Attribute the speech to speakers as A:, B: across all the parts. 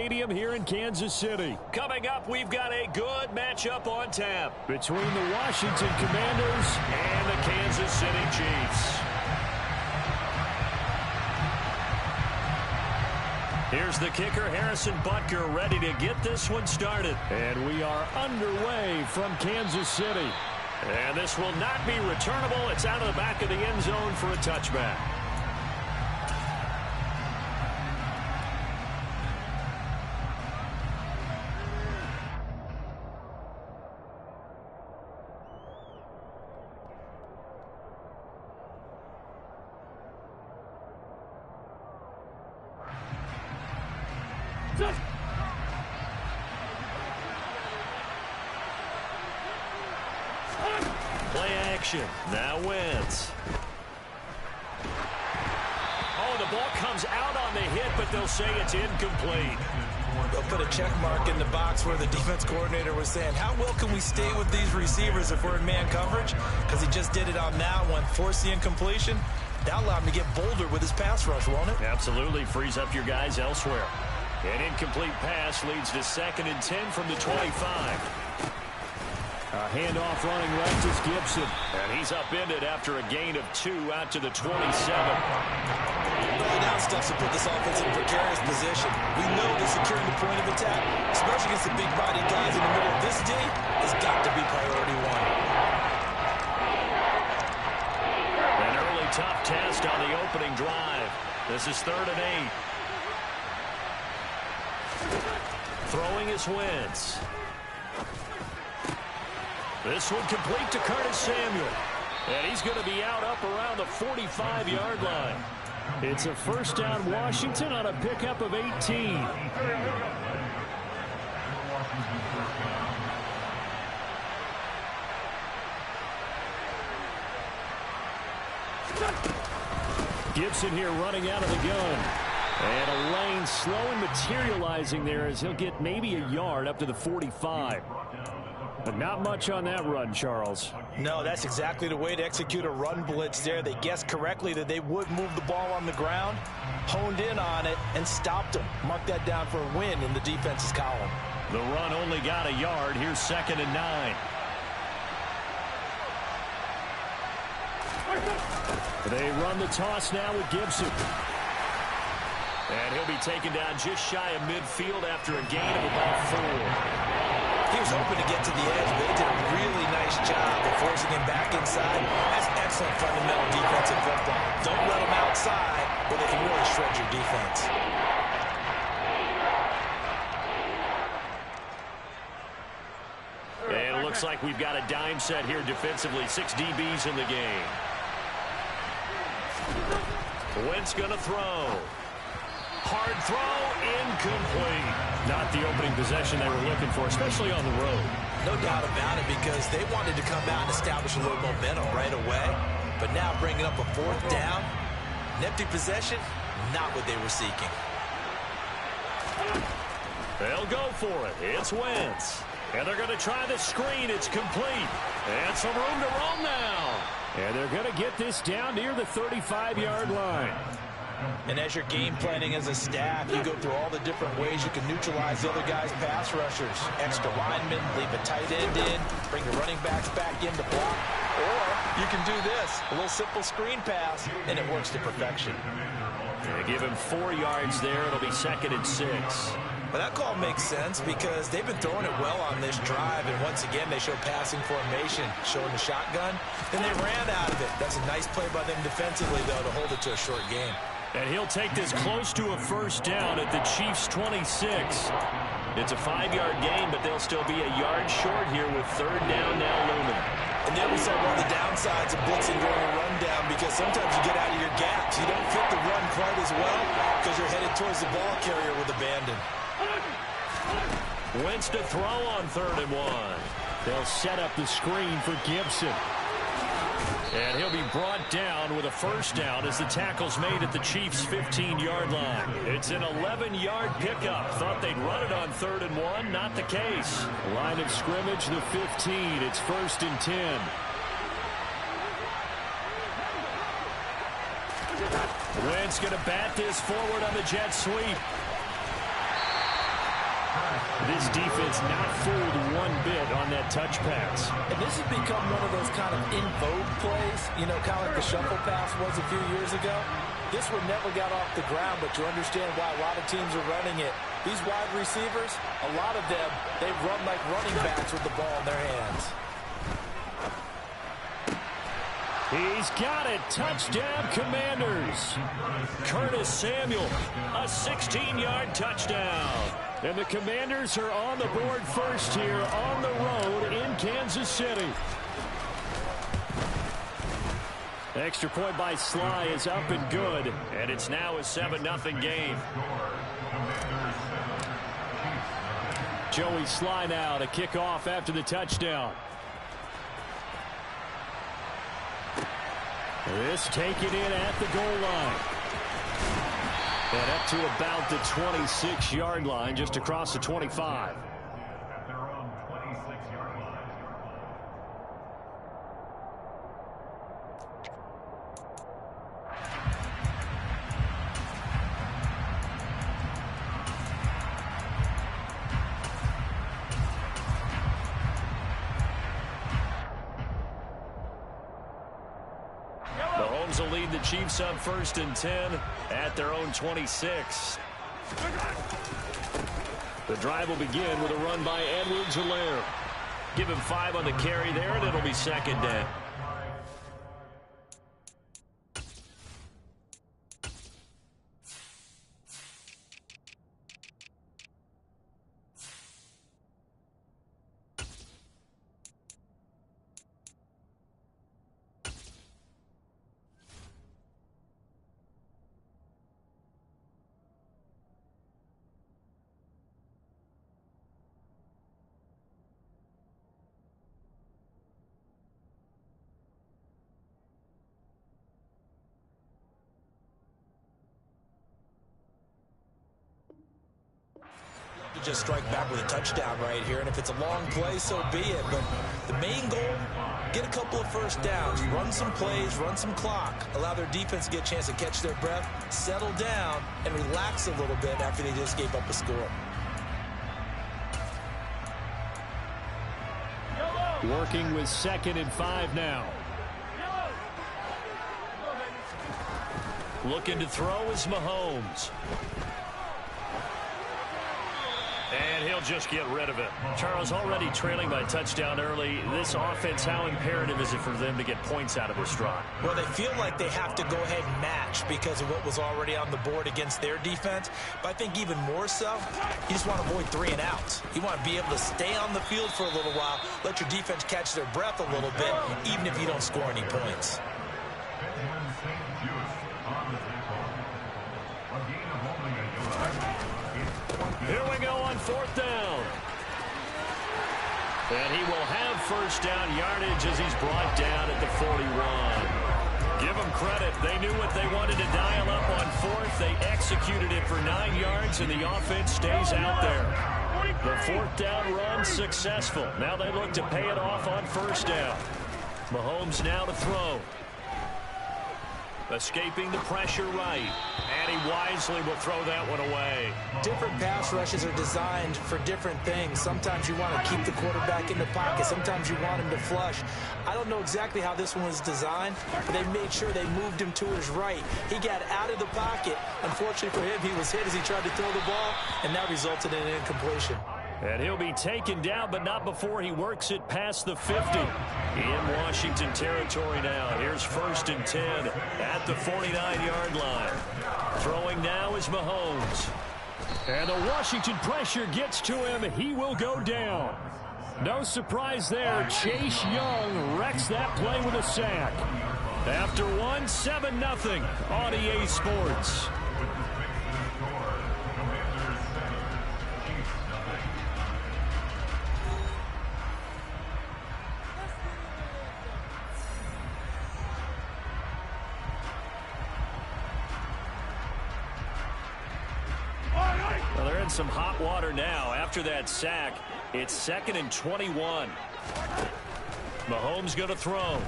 A: Stadium here in Kansas City.
B: Coming up, we've got a good matchup on tap
A: between the Washington Commanders
B: and the Kansas City Chiefs. Here's the kicker, Harrison Butker, ready to get this one started.
A: And we are underway from Kansas City.
B: And this will not be returnable. It's out of the back of the end zone for a touchback. Play action. Now Wentz. Oh, the ball comes out on the hit, but they'll say it's incomplete.
C: They'll put a check mark in the box where the defense coordinator was saying, how well can we stay with these receivers if we're in man coverage? Because he just did it on that one, forced the incompletion. That'll allow him to get bolder with his pass rush, won't it?
B: Absolutely. Frees up your guys elsewhere. An incomplete pass leads to 2nd and 10 from the 25.
A: A handoff running left is Gibson.
B: And he's upended after a gain of 2 out to the 27.
C: Early down stuff to put this offense in precarious position. We know that securing the point of attack, especially against the big-bodied guys in the middle of this D, has got to be priority one.
B: An early tough test on the opening drive. This is 3rd and 8. Throwing is Wentz. This one complete to Curtis Samuel. And he's going to be out up around the 45-yard line.
A: It's a first down Washington on a pickup of 18. Gibson here running out of the gun. And a lane slow and materializing there as he'll get maybe a yard up to the 45. But not much on that run, Charles.
C: No, that's exactly the way to execute a run blitz there. They guessed correctly that they would move the ball on the ground, honed in on it, and stopped them. Mark that down for a win in the defense's column.
B: The run only got a yard. Here's 2nd and 9.
A: They run the toss now with Gibson.
B: And he'll be taken down just shy of midfield after a gain of about 4.
C: He was hoping to get to the edge, but they did a really nice job of forcing him back inside. That's excellent fundamental defensive football. Don't let him outside where they can really shred your defense.
B: And it looks like we've got a dime set here defensively. 6 DBs in the game. Wentz going to throw. Hard throw, incomplete.
A: Not the opening possession they were looking for, especially on the road.
C: No doubt about it, because they wanted to come out and establish a little momentum right away. But now bringing up a 4th down, an empty possession, not what they were seeking.
B: They'll go for it. It's Wentz. And they're going to try the screen. It's complete. And some room to roam now.
A: And they're going to get this down near the 35-yard line.
C: And as you're game planning as a staff, you go through all the different ways you can neutralize the other guy's pass rushers. Extra linemen, leave a tight end in, bring the running backs back in to block. Or you can do this, a little simple screen pass, and it works to perfection.
B: They give him 4 yards there. It'll be 2nd and 6.
C: But that call makes sense because they've been throwing it well on this drive, and once again they show passing formation, showing the shotgun. Then they ran out of it. That's a nice play by them defensively, though, to hold it to a short game.
A: And he'll take this close to a first down at the Chiefs' 26.
B: It's a 5-yard gain, but they'll still be a yard short here with 3rd down now looming.
C: And there we saw one of the downsides of blitzing during a rundown, because sometimes you get out of your gaps. You don't fit the run quite as well because you're headed towards the ball carrier with abandon.
B: Wentz to throw on 3rd and 1.
A: They'll set up the screen for Gibson. And he'll be brought down with a first down as the tackle's made at the Chiefs' 15-yard line.
B: It's an 11-yard pickup. Thought they'd run it on 3rd and 1. Not the case.
A: Line of scrimmage, the 15. It's 1st and 10.
B: Wentz going to bat this forward on the jet sweep.
A: This defense not fooled one bit on that touch pass.
C: And this has become one of those kind of in vogue plays, you know, kind of like the shuffle pass was a few years ago. This one never got off the ground, but you understand why a lot of teams are running it. These wide receivers, a lot of them, they run like running backs with the ball in their hands.
A: He's got it. Touchdown, Commanders. Curtis Samuel, a 16-yard touchdown. And the Commanders are on the board first here on the road in Kansas City. Extra point by Sly is up and good. And it's now a 7-0 game. Joey Sly now to kick off after the touchdown. This taken in at the goal line. And up to about the 26-yard line, just across the 25. Mahomes will lead the Chiefs up 1st and 10 at their own 26. The drive will begin with a run by Edwards-Helaire. Give him 5 on the carry there, and it'll be 2nd down.
C: Just strike back with a touchdown right here, and if it's a long play, so be it. But the main goal, get a couple of first downs, run some plays, run some clock, allow their defense to get a chance to catch their breath, settle down, and relax a little bit after they just gave up a score.
A: Working with 2nd and 5 now. Looking to throw is Mahomes. And he'll just get rid of it. Charles, already trailing by touchdown early. This offense, how imperative is it for them to get points out of this drive?
C: Well, they feel like they have to go ahead and match because of what was already on the board against their defense. But I think even more so, you just want to avoid 3 and outs. You want to be able to stay on the field for a little while, let your defense catch their breath a little bit, even if you don't score any points.
A: Here we go on 4th down. And he will have 1st down yardage as he's brought down at the 41. Give them credit. They knew what they wanted to dial up on 4th. They executed it for 9 yards, and the offense stays out there. The 4th down run successful. Now they look to pay it off on 1st down. Mahomes now to throw. Escaping the pressure right. And he wisely will throw that one away.
C: Different pass rushes are designed for different things. Sometimes you want to keep the quarterback in the pocket. Sometimes you want him to flush. I don't know exactly how this one was designed, but they made sure they moved him to his right. He got out of the pocket. Unfortunately for him, he was hit as he tried to throw the ball, and that resulted in an incompletion.
A: And he'll be taken down, but not before he works it past the 50. In Washington territory now. Here's 1st and 10 at the 49-yard line. Throwing now is Mahomes. And the Washington pressure gets to him. He will go down. No surprise there. Chase Young wrecks that play with a sack. After 7-0 on EA Sports. Well, they're in some hot water now. After that sack, it's 2nd and 21. Mahomes going to throw.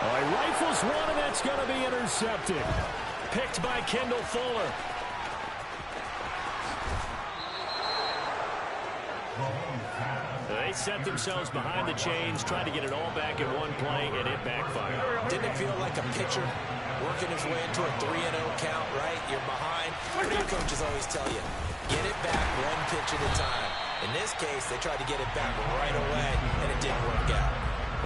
A: Oh, he rifles one, and that's going to be intercepted. Picked by Kendall Fuller. they set themselves behind the chains, tried to get it all back in one play, and it backfired.
C: Didn't it feel like a pitcher working his way into a 3-0 count, right? You're behind. What do your coaches always tell you? Get it back one pitch at a time. In this case, they tried to get it back right away, and it didn't work out.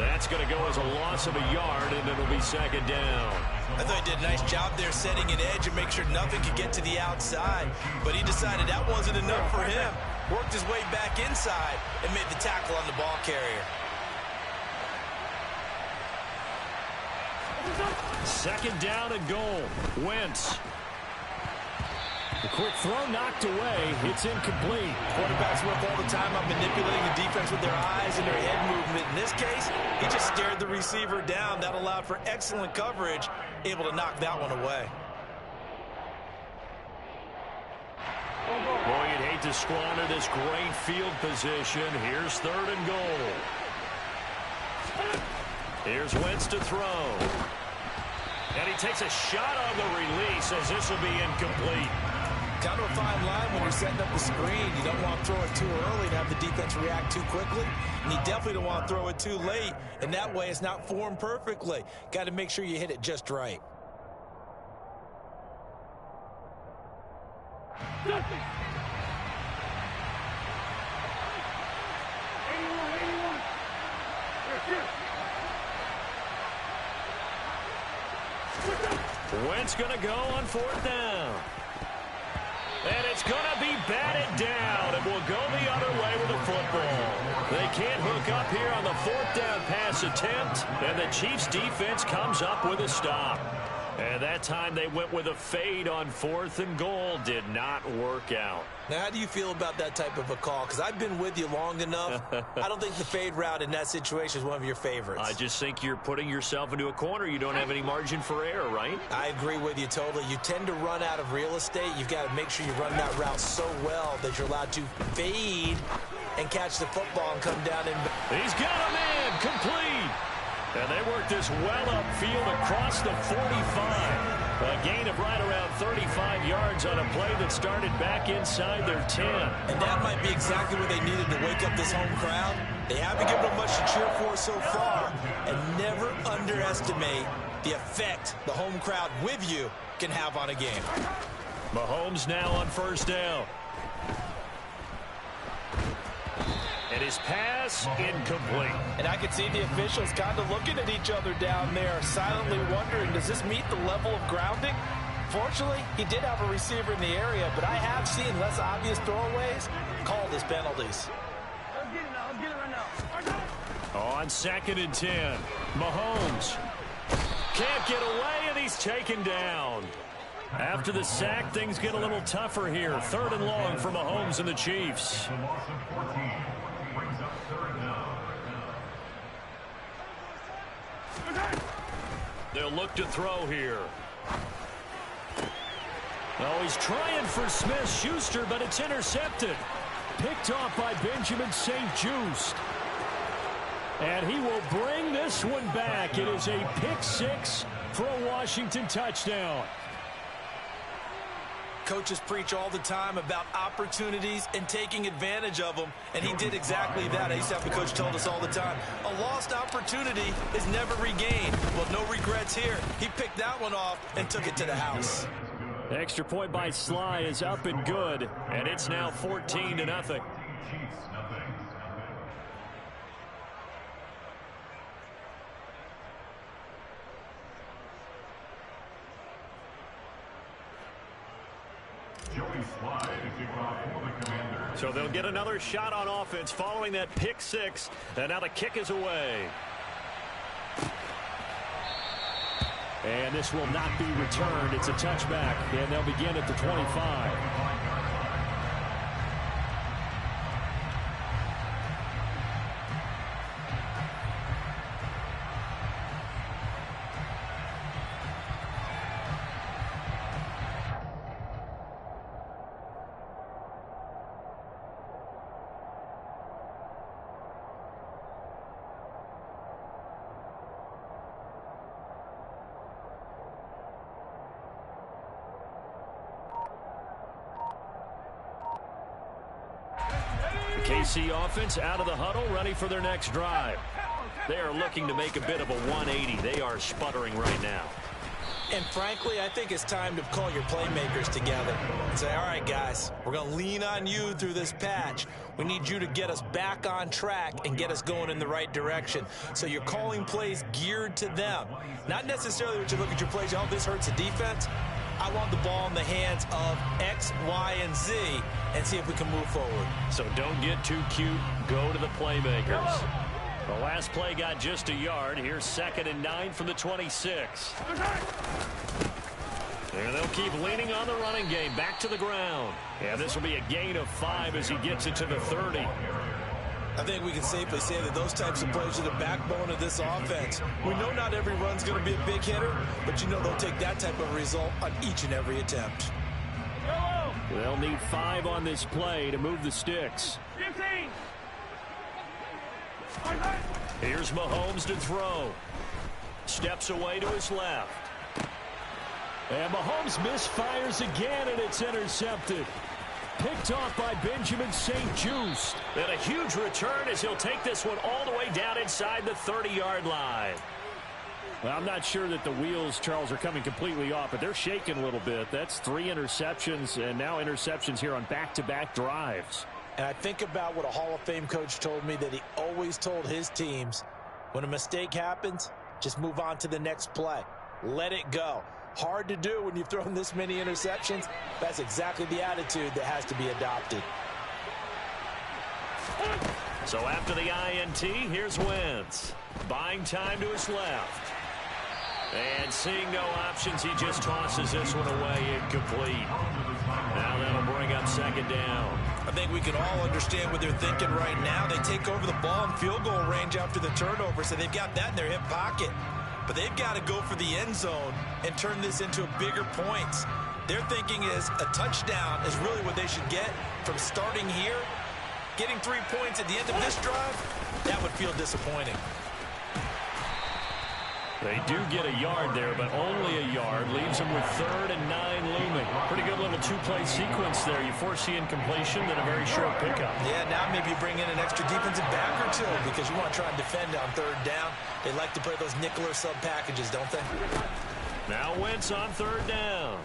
A: That's going to go as a loss of a yard, and it'll be second down.
C: I thought he did a nice job there setting an edge and make sure nothing could get to the outside. But he decided that wasn't enough for him. Worked his way back inside and made the tackle on the ball carrier.
A: Second down and goal. Wentz. The quick throw knocked away. It's incomplete.
C: Quarterbacks work all the time on manipulating the defense with their eyes and their head movement. In this case, he just stared the receiver down. That allowed for excellent coverage, able to knock that one away.
A: Boy, you'd hate to squander this great field position. Here's third and goal. Here's Wentz to throw. And he takes a shot on the release as this will be incomplete.
C: Kind of a fine line when you're setting up the screen. You don't want to throw it too early to have the defense react too quickly. And you definitely don't want to throw it too late. And that way it's not formed perfectly. Got to make sure you hit it just right.
A: Wentz going to go on fourth down. And it's going to be batted down, and will go the other way with the football. They can't hook up here on the fourth down pass attempt, and the Chiefs defense comes up with a stop. And that time they went with a fade on fourth and goal. Did not work out.
C: Now, how do you feel about that type of a call? Because I've been with you long enough. I don't think the fade route in that situation is one of your favorites.
A: I just think you're putting yourself into a corner. You don't have any margin for error, right?
C: I agree with you totally. You tend to run out of real estate. You've got to make sure you run that route so well that you're allowed to fade and catch the football and come down and...
A: He's got a man complete. And they work this well upfield across the 45. A gain of right around 35 yards on a play that started back inside their 10.
C: And that might be exactly what they needed to wake up this home crowd. They haven't given them much to cheer for so far. And never underestimate the effect the home crowd with you can have on a game.
A: Mahomes now on first down. And his pass incomplete.
C: And I could see the officials kind of looking at each other down there, silently wondering, does this meet the level of grounding? Fortunately, he did have a receiver in the area, but I have seen less obvious throwaways called as penalties.
A: On second and 10, Mahomes can't get away, and he's taken down. After the sack, things get a little tougher here. Third and long for Mahomes and the Chiefs. They'll look to throw here. Oh, he's trying for Smith-Schuster, but it's intercepted. Picked off by Benjamin St-Juste. And he will bring this one back. It is a pick six for a Washington touchdown.
C: Coaches preach all the time about opportunities and taking advantage of them, and he did exactly that. I used to have the coach told us all the time, a lost opportunity is never regained. Well, no regrets here. He picked that one off and took it to the house.
A: Extra point by Sly is up and good, and it's now 14-0. So they'll get another shot on offense following that pick six, and now the kick is away. And this will not be returned. It's a touchback, and they'll begin at the 25.
B: KC offense out of the huddle, ready for their next drive. They are looking to make a bit of a 180. They are sputtering right now.
C: And frankly, I think it's time to call your playmakers together and say, all right, guys, we're going to lean on you through this patch. We need you to get us back on track and get us going in the right direction. So you're calling plays geared to them. Not necessarily when you look at your plays, oh, this hurts the defense. I want the ball in the hands of X, Y, and Z and see if we can move forward.
B: So don't get too cute. Go to the playmakers. The last play got just a yard. Here's 2nd and 9 from the 26. There they'll keep leaning on the running game. Back to the ground. Yeah, this will be a gain of 5 as he gets it to the 30.
C: I think we can safely say that those types of plays are the backbone of this offense. We know not every run's going to be a big hitter, but you know they'll take that type of result on each and every attempt.
A: They'll need 5 on this play to move the sticks.
D: 15.
B: Here's Mahomes to throw. Steps away to his left.
A: And Mahomes misfires again, and it's intercepted. Picked off by Benjamin St-Juste.
B: And a huge return as he'll take this one all the way down inside the 30-yard line.
A: Well, I'm not sure that the wheels, Charles, are coming completely off, but they're shaking a little bit. That's 3 interceptions, and now interceptions here on back-to-back drives.
C: And I think about what a Hall of Fame coach told me, that he always told his teams, when a mistake happens, just move on to the next play. Let it go. Hard to do when you've thrown this many interceptions. That's exactly the attitude that has to be adopted.
B: So after the INT, here's Wentz. Buying time to his left. And seeing no options, he just tosses this one away, incomplete. Now that'll bring up 2nd down.
C: I think we can all understand what they're thinking right now. They take over the ball in field goal range after the turnover, so they've got that in their hip pocket. But they've got to go for the end zone and turn this into bigger points. Their thinking is a touchdown is really what they should get from starting here. Getting 3 points at the end of this drive, that would feel disappointing.
A: They do get a yard there, but only a yard. Leaves them with 3rd and 9 looming.
B: Pretty good little 2-play sequence there. You force the incompletion, then a very short pickup.
C: Yeah, now maybe you bring in an extra defensive back or 2 because you want to try and defend on 3rd down. They like to play those nickel or sub packages, don't they?
B: Now Wentz on 3rd down.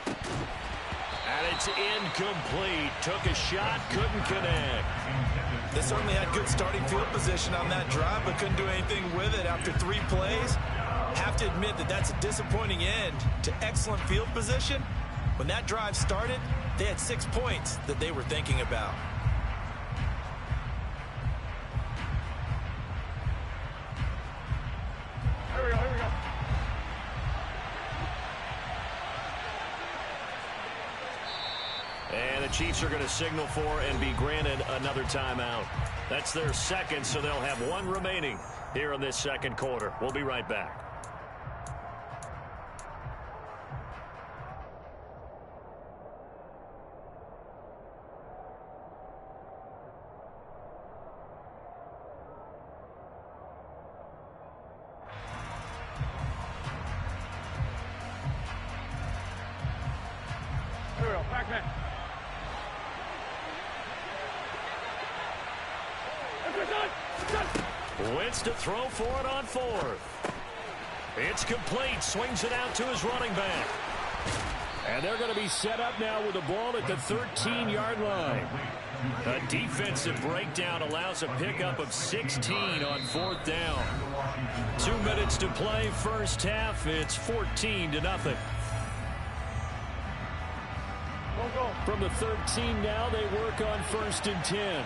B: And it's incomplete. Took a shot, couldn't connect.
C: They certainly had good starting field position on that drive, but couldn't do anything with it after 3 plays. Have to admit that that's a disappointing end to excellent field position. When that drive started, they had 6 points that they were thinking about.
D: Here we go, here we go.
B: And the Chiefs are going to signal for and be granted another timeout. That's their 2nd, so they'll have 1 remaining here in this 2nd quarter. We'll be right back.
D: Here we go, back man.
B: Wentz to throw for it on 4th. It's complete. Swings it out to his running back.
A: And they're going to be set up now with the ball at the 13-yard line.
B: A defensive breakdown allows a pickup of 16 on 4th down. 2 minutes to play, first half. It's 14-0.
A: From the 13 now, they work on 1st and 10.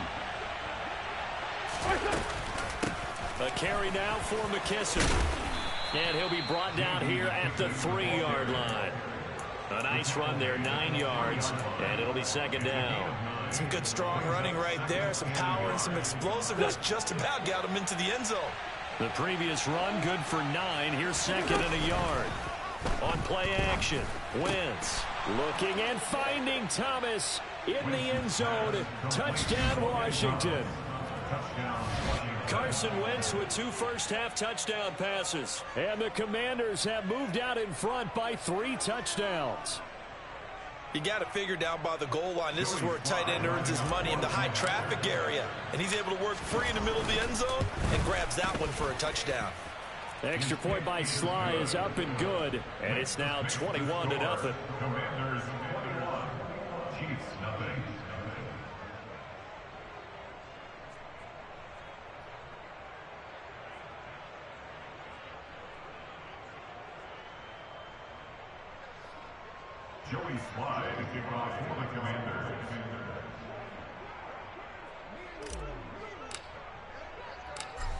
B: A carry now for McKissick. And he'll be brought down here at the 3-yard line. A nice run there, 9 yards, and it'll be 2nd down.
C: Some good strong running right there, some power and some explosiveness. Just about got him into the end zone.
B: The previous run good for 9. Here's 2nd and a yard. On play action, Wentz.
A: Looking and finding Thomas in the end zone. Touchdown, Washington.
B: Carson Wentz with 2 first-half touchdown passes.
A: And the Commanders have moved out in front by 3 touchdowns.
C: You got to figure down by the goal line. This is where a tight end earns his money in the high traffic area. And he's able to work free in the middle of the end zone and grabs that one for a touchdown.
A: Extra point by Sly is up and good. And it's now 21-0.
E: Commanders 21, Chiefs nothing. Joey Sly to kick off for the Commanders.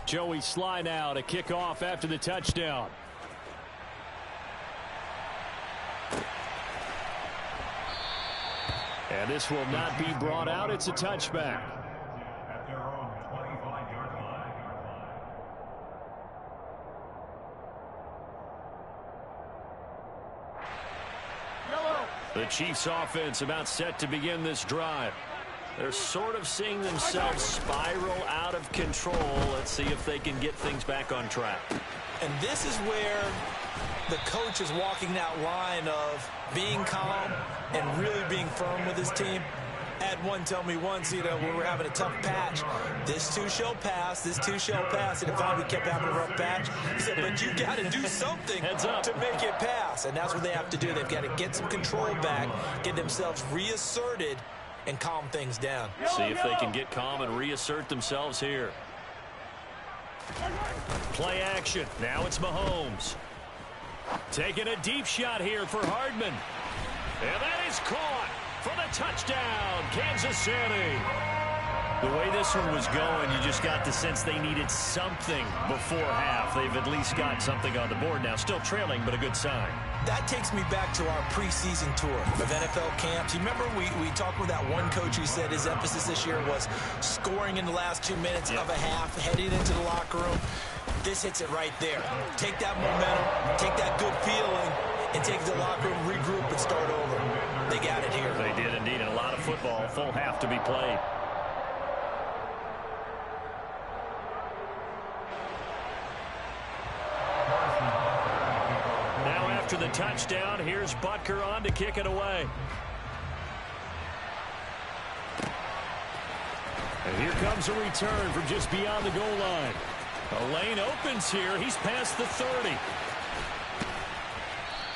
A: Joey Sly now to kick off after the touchdown. And this will not be brought out. It's a touchback.
E: At their own 25-yard line.
A: The Chiefs offense about set to begin this drive. They're sort of seeing themselves spiral out of control. Let's see if they can get things back on track.
C: And this is where the coach is walking that line of being calm and really being firm with his team. I had one tell me once, when we were having a tough patch, this too shall pass, this too shall pass. And if we kept having a rough patch, he said, but you got to do something to make it pass. And that's what they have to do. They've got to get some control back, get themselves reasserted, and calm things down.
A: See if they can get calm and reassert themselves here. Play action. Now it's Mahomes. Taking a deep shot here for Hardman. And that is caught for the touchdown, Kansas City. The way this one was going, you just got the sense they needed something before half. They've at least got something on the board now. Still trailing, but a good sign.
C: That takes me back to our preseason tour of NFL camps. You remember we talked with that one coach who said his emphasis this year was scoring in the last 2 minutes of a half, heading into the locker room. This hits it right there. Take that momentum, take that good feeling, and take the locker room, regroup, and start over. They got it here.
A: They did indeed, and a lot of football, full half to be played. Now after the touchdown, here's Butker on to kick it away. And here comes a return from just beyond the goal line. A lane opens here. He's past the 30.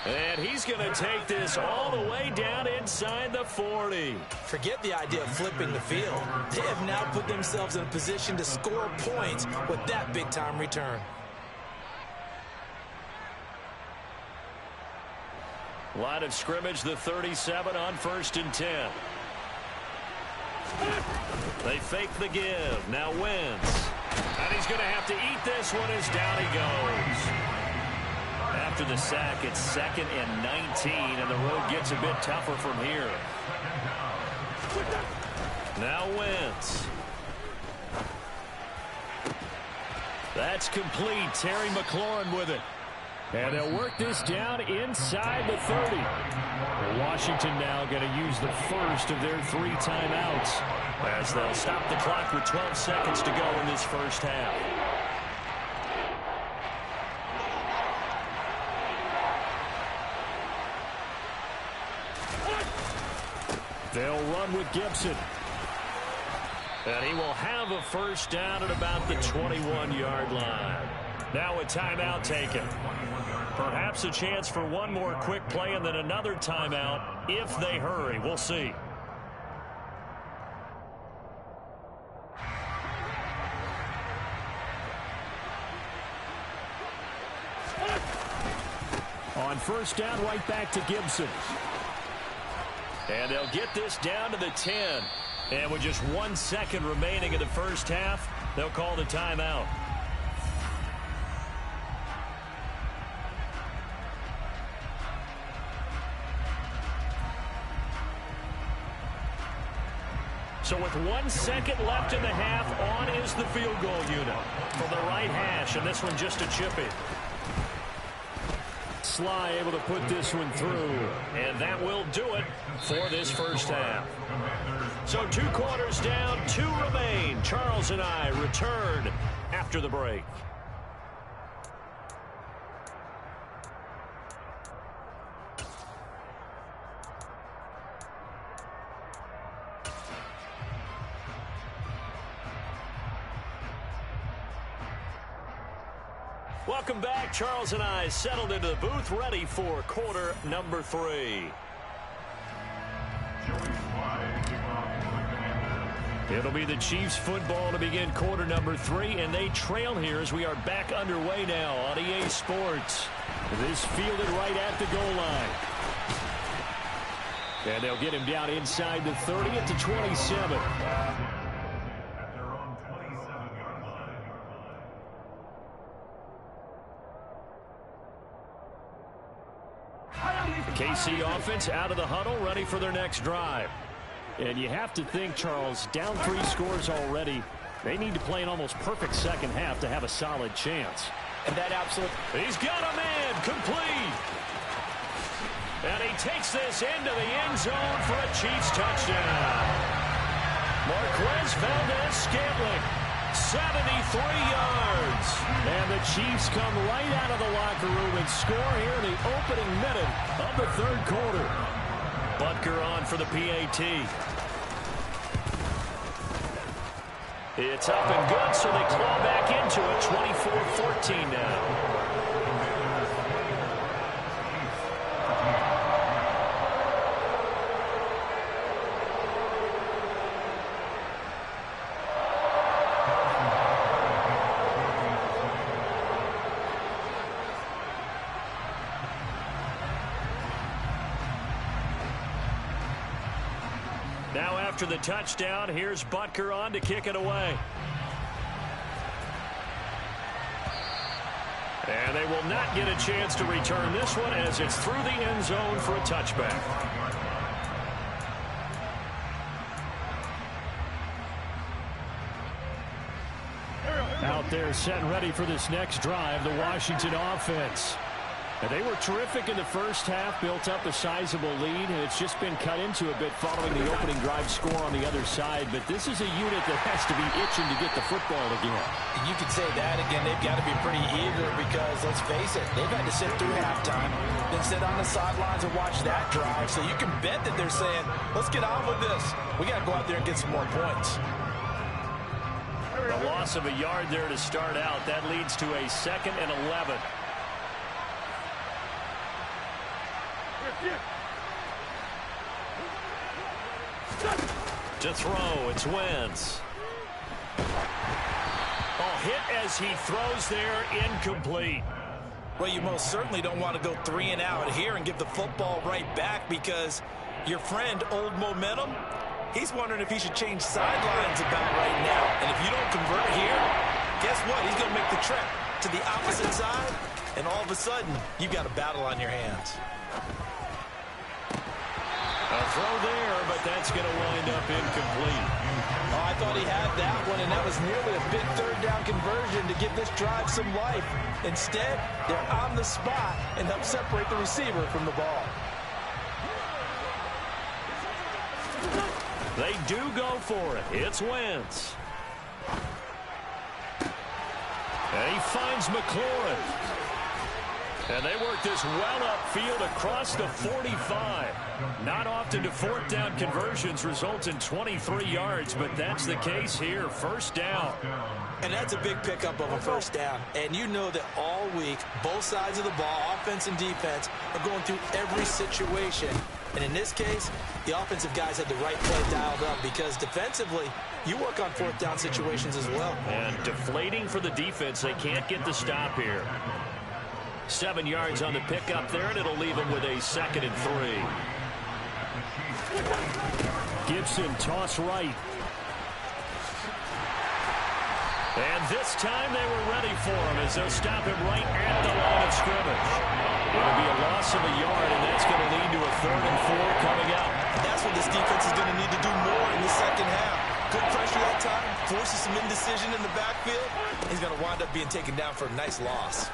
A: And he's going to take this all the way down inside the 40.
C: Forget the idea of flipping the field. They have now put themselves in a position to score points with that big-time return.
A: Line of scrimmage, the 37 on 1st and 10. They fake the give. Now Wentz. And he's going to have to eat this one as down he goes. After the sack, it's 2nd and 19, and the road gets a bit tougher from here. Now Wentz. That's complete. Terry McLaurin with it. And they'll work this down inside the 30. Washington now going to use the first of their 3 timeouts as they'll stop the clock with 12 seconds to go in this first half. They'll run with Gibson. And he will have a first down at about the 21-yard line. Now a timeout taken. Perhaps a chance for one more quick play and then another timeout if they hurry. We'll see. On first down, right back to Gibson. And they'll get this down to the 10. And with just 1 second remaining in the first half, they'll call the timeout. So with 1 second left in the half, on is the field goal unit from the right hash, and this one just a chip in. Sly able to put this one through, and that will do it for this first half. So 2 quarters down, 2 remain. Charles and I return after the break.
B: Welcome back. Charles and I settled into the booth, ready for quarter number 3.
A: It'll be the Chiefs football to begin quarter number 3, and they trail here as we are back underway now on EA Sports. This fielded right at the goal line. And they'll get him down inside the 30 at the 27. The KC offense out of the huddle, ready for their next drive. And you have to think, Charles, down 3 scores already. They need to play an almost perfect second half to have a solid chance.
C: And that absolutely...
B: He's got a man complete. And he takes this into the end zone for a Chiefs touchdown. Marquez Valdez-Scantling, 73 yards.
A: And the Chiefs come right out of the locker room and score here in the opening minute of the 3rd quarter.
B: Butker on for the PAT. It's up and good, so they claw back into it, 24-14 now. Now after the touchdown, here's Butker on to kick it away. And they will not get a chance to return this one as it's through the end zone for a touchback.
A: Out there set and ready for this next drive, the Washington offense. And they were terrific in the first half, built up a sizable lead, and it's just been cut into a bit following the opening drive score on the other side. But this is a unit that has to be itching to get the football again.
C: You could say that again. They've got to be pretty eager because, let's face it, they've had to sit through halftime, then sit on the sidelines and watch that drive. So you can bet that they're saying, let's get on with this. We got to go out there and get some more points.
B: The loss of a yard there to start out. That leads to a 2nd and 11. To throw, it's Wentz. Hit as he throws there, incomplete.
C: Well, you most certainly don't want to go 3 and out here and give the football right back because your friend, Old Momentum, he's wondering if he should change sidelines about right now. And if you don't convert here, guess what? He's going to make the trek to the opposite side, and all of a sudden, you've got a battle on your hands.
B: A throw there, but that's going to wind up incomplete.
C: Oh, I thought he had that one, and that was nearly a big 3rd down conversion to give this drive some life. Instead, they're on the spot and help separate the receiver from the ball.
B: They do go for it. It's Wentz. And he finds McLaurin. And they work this well upfield across the 45. Not often do 4th down conversions result in 23 yards, but that's the case here. 1st down.
C: And that's a big pickup of a 1st down. And you know that all week, both sides of the ball, offense and defense, are going through every situation. And in this case, the offensive guys had the right play dialed up because defensively, you work on 4th down situations as well.
B: And deflating for the defense. They can't get the stop here. 7 yards on the pickup there, and it'll leave them with a 2nd and 3.
A: Gibson toss right.
B: And this time they were ready for him as they'll stop him right at the line of scrimmage. It'll be a loss of a yard, and that's going to lead to a 3rd and 4 coming out.
C: That's what this defense is going to need to do more in the second half. Good pressure that time, forces some indecision in the backfield. He's going to wind up being taken down for a nice loss.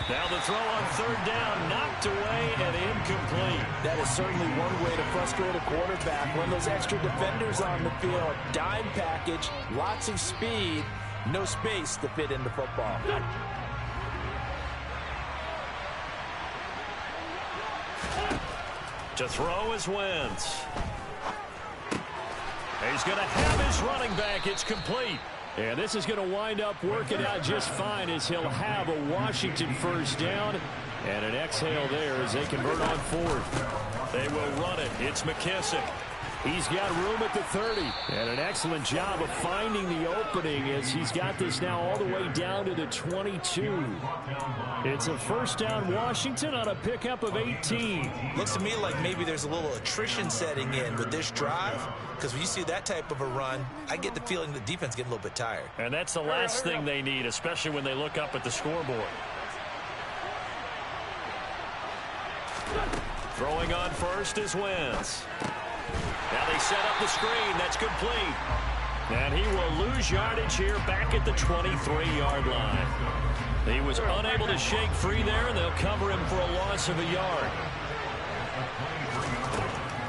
B: Now the throw on 3rd down, knocked away and incomplete.
C: That is certainly one way to frustrate a quarterback. When those extra defenders on the field, dime package, lots of speed, no space to fit into football.
B: To throw is Wentz. He's going to have his running back. It's complete.
A: And this is going to wind up working out just fine as he'll have a Washington first down and an exhale there as they convert on fourth.
B: They will run it. It's McKissick.
A: He's got room at the 30. And an excellent job of finding the opening as he's got this now all the way down to the 22. It's a first down Washington on a pickup of 18.
C: Looks to me like maybe there's a little attrition setting in with this drive, because when you see that type of a run, I get the feeling the defense getting a little bit tired.
B: And that's the last thing they need, especially when they look up at the scoreboard. Throwing on first is Wentz. Now they set up the screen. That's complete. And he will lose yardage here back at the 23-yard line. He was unable to shake free there, and they'll cover him for a loss of a yard.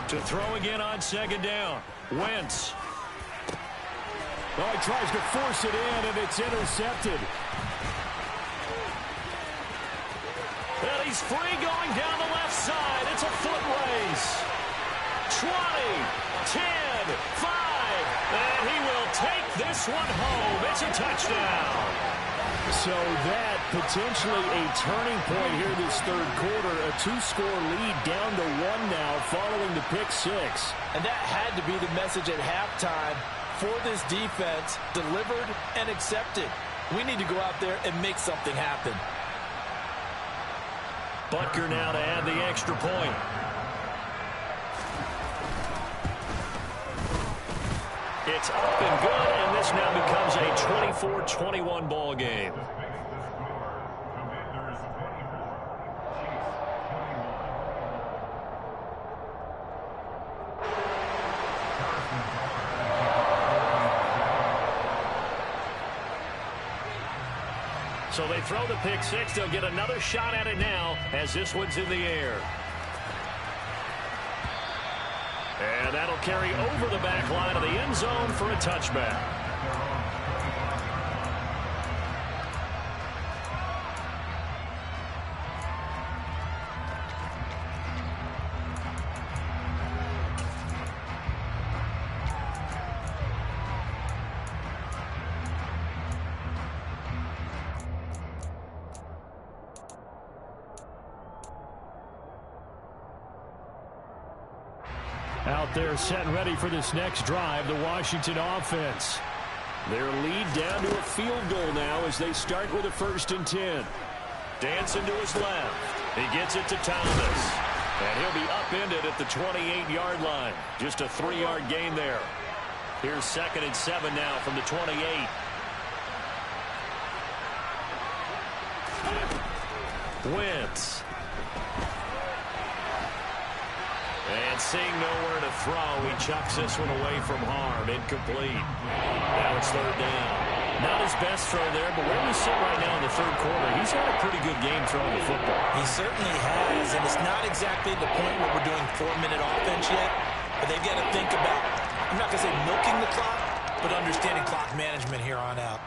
B: To throw again on second down. Wentz.
A: Oh, he tries to force it in, and it's intercepted.
B: Well, he's free going down the left side. It's a foot race. 20, 10, 5, and he will take this one home. It's a touchdown.
A: So that potentially a turning point here this third quarter. A two-score lead down to 1 now following the pick six.
C: And that had to be the message at halftime for this defense, delivered and accepted. We need to go out there and make something happen.
B: Butker now to add the extra point. It's up and good, and this now becomes a 24-21 ball game. So they throw the pick six. They'll get another shot at it now as this one's in the air. And that'll carry over the back line of the end zone for a touchback.
A: Out there set and ready for this next drive, the Washington offense. Their lead down to a field goal now as they start with a 1st and 10.
B: Dancing to his left. He gets it to Thomas. And he'll be upended at the 28-yard line. Just a 3-yard gain there. Here's 2nd and 7 now from the 28. Wentz. And seeing nowhere to throw, he chucks this one away from harm. Incomplete. Now it's 3rd down. Not his best throw there, but where we sit right now in the 3rd quarter, he's had a pretty good game throwing the football.
C: He certainly has, and it's not exactly the point where we're doing 4-minute offense yet, but they've got to think about, I'm not going to say milking the clock, but understanding clock management here on out.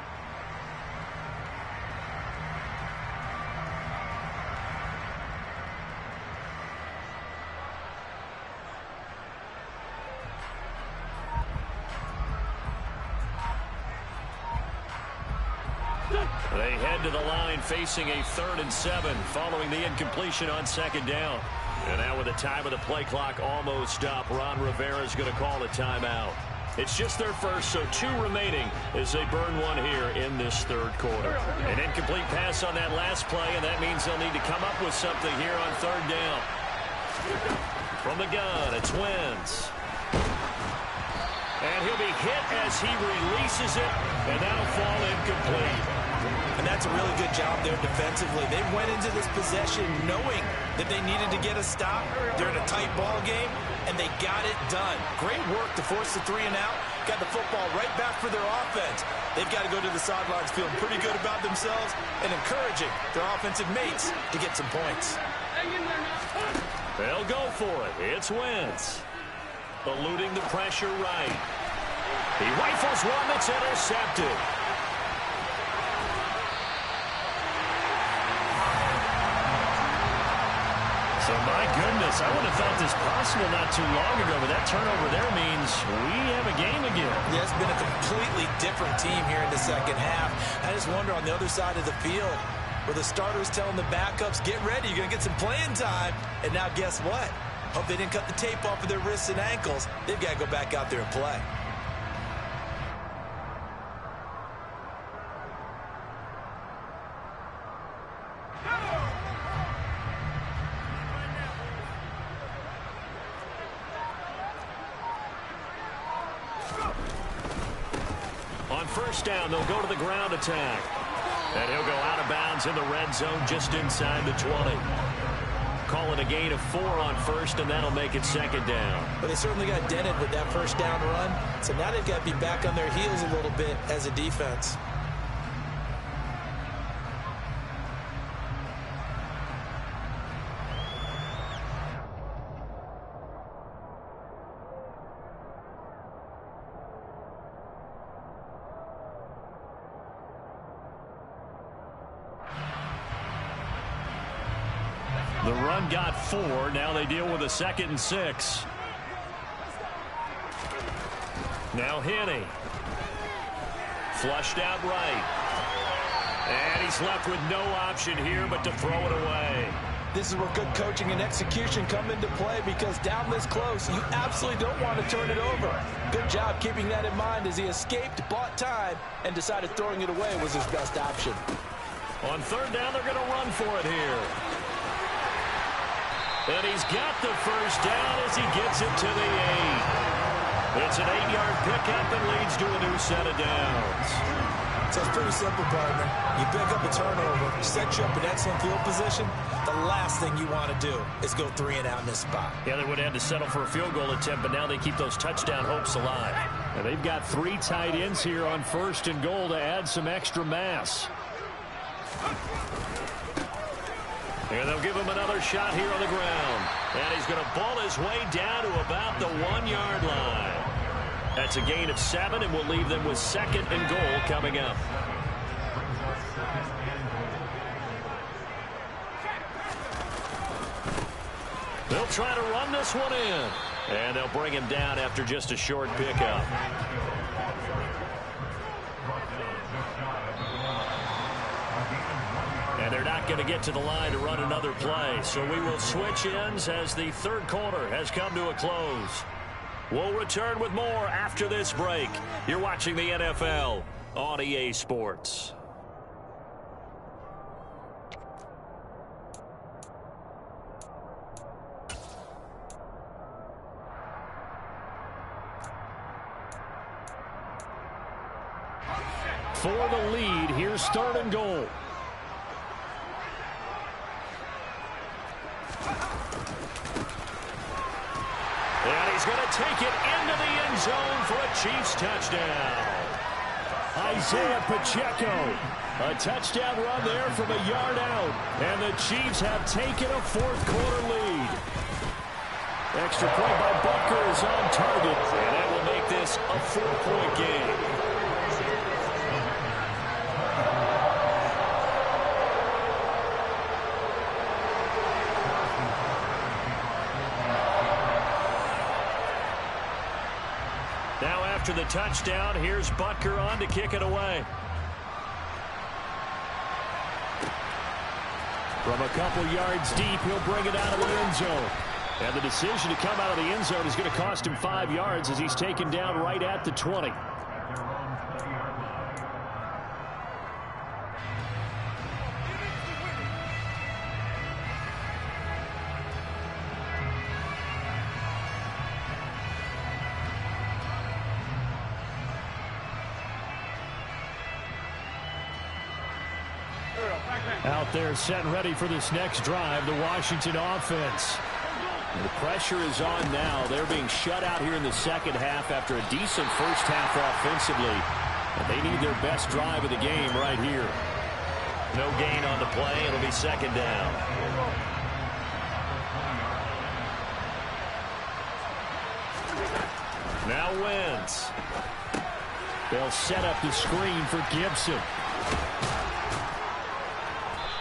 B: They head to the line facing a 3rd and 7 following the incompletion on 2nd down. And now with the time of the play clock almost up, Ron Rivera is going to call a timeout. It's just their first, so 2 remaining as they burn one here in this 3rd quarter. An incomplete pass on that last play, and that means they'll need to come up with something here on 3rd down. From the gun, it's Wentz. And he'll be hit as he releases it, and that'll fall incomplete.
C: And that's a really good job there defensively. They went into this possession knowing that they needed to get a stop. They're in a tight ball game, and they got it done. Great work to force the 3 and out. Got the football right back for their offense. They've got to go to the sidelines feeling pretty good about themselves and encouraging their offensive mates to get some points.
B: They'll go for it. It's Wentz. Eluding the pressure right. He rifles one that's intercepted. So, my goodness,
A: this. I wouldn't have thought this possible not too long ago, but that turnover there means we have a game again.
C: Yeah, it's been a completely different team here in the second half. I just wonder on the other side of the field where the starters telling the backups, get ready, you're going to get some playing time. And now guess what? Hope they didn't cut the tape off of their wrists and ankles. They've got to go back out there and play.
A: On first down, they'll go to the ground attack. And he'll go out of bounds in the red zone just inside the 20. Calling a gain of 4 on first, and that'll make it second down.
C: But they certainly got dented with that first down run. So now they've got to be back on their heels a little bit as a defense.
A: The run got 4. Now they deal with a 2nd and 6. Now Henne. Flushed out right. And he's left with no option here but to throw it away.
C: This is where good coaching and execution come into play, because down this close, you absolutely don't want to turn it over. Good job keeping that in mind as he escaped, bought time, and decided throwing it away was his best option.
A: On third down, they're going to run for it here. And he's got the first down as he gets it to the 8. It's an 8-yard pickup and leads to a new set of downs.
C: So it's pretty simple, partner. You pick up a turnover, set you up in excellent field position. The last thing you want to do is go 3 and out in this spot.
A: Yeah, they would have had to settle for a field goal attempt, but now they keep those touchdown hopes alive. And they've got 3 tight ends here on first and goal to add some extra mass. And they'll give him another shot here on the ground. And he's going to ball his way down to about the 1-yard line. That's a gain of 7, and we'll leave them with 2nd and goal coming up. They'll try to run this one in. And they'll bring him down after just a short pickup. And they're not going to get to the line to run another play. So we will switch ends as the third quarter has come to a close. We'll return with more after this break. You're watching the NFL on EA Sports. For the lead, here's 3rd and goal. And he's going to take it into the end zone for a Chiefs touchdown. Isaiah Pacheco. A touchdown run there from a yard out. And the Chiefs have taken a 4th quarter lead. Extra point by Butker is on target. And that will make this a 4-point game. Now after the touchdown, here's Butker on to kick it away. From a couple yards deep, he'll bring it out of the end zone. And the decision to come out of the end zone is going to cost him 5 yards as he's taken down right at the 20. Out there set and ready for this next drive, the Washington offense. The pressure is on now. They're being shut out here in the second half after a decent first half offensively. And they need their best drive of the game right here. No gain on the play. It'll be 2nd down. Now Wentz. They'll set up the screen for Gibson.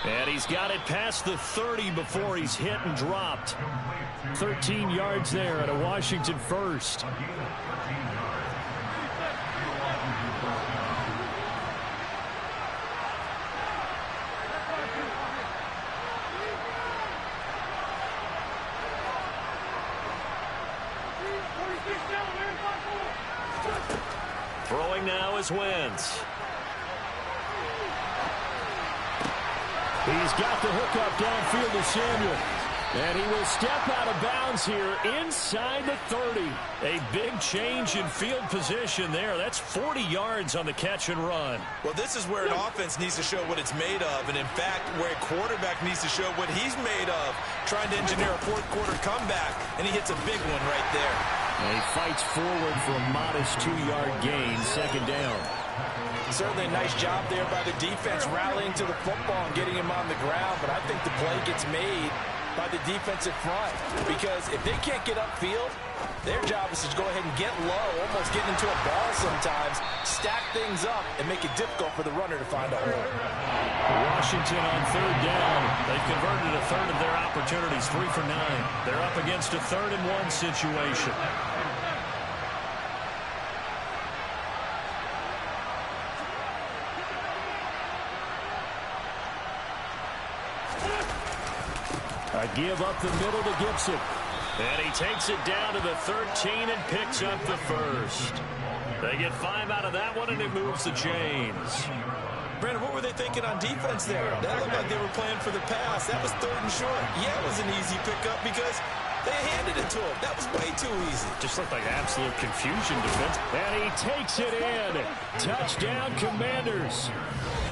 A: And he's got it past the 30 before he's hit and dropped. 13 yards there at a Washington first.
B: Throwing now is Wentz.
A: He's got the hook up downfield to Samuel. And he will step out of bounds here inside the 30.
B: A big change in field position there. That's 40 yards on the catch and run.
C: Well, this is where an offense needs to show what it's made of. And, in fact, where a quarterback needs to show what he's made of. Trying to engineer a fourth-quarter comeback, and he hits a big one right there.
A: And he fights forward for a modest 2-yard gain, second down.
C: Certainly a nice job there by the defense rallying to the football and getting him on the ground. But I think the play gets made by the defensive front, because if they can't get upfield, their job is to go ahead and get low, almost getting into a ball sometimes, stack things up, and make it difficult for the runner to find a hole.
B: Washington on third down. They've converted a third of their opportunities, 3 for 9. They're up against a 3rd-and-1 situation.
A: A give up the middle to Gibson.
B: And he takes it down to the 13 and picks up the first. They get 5 out of that one, and it moves the chains.
C: Brandon, what were they thinking on defense there? That looked like they were playing for the pass. That was 3rd and short. Yeah, it was an easy pickup because they handed it to him. That was way too easy.
B: Just looked like absolute confusion defense.
A: And he takes it in. Touchdown, Commanders.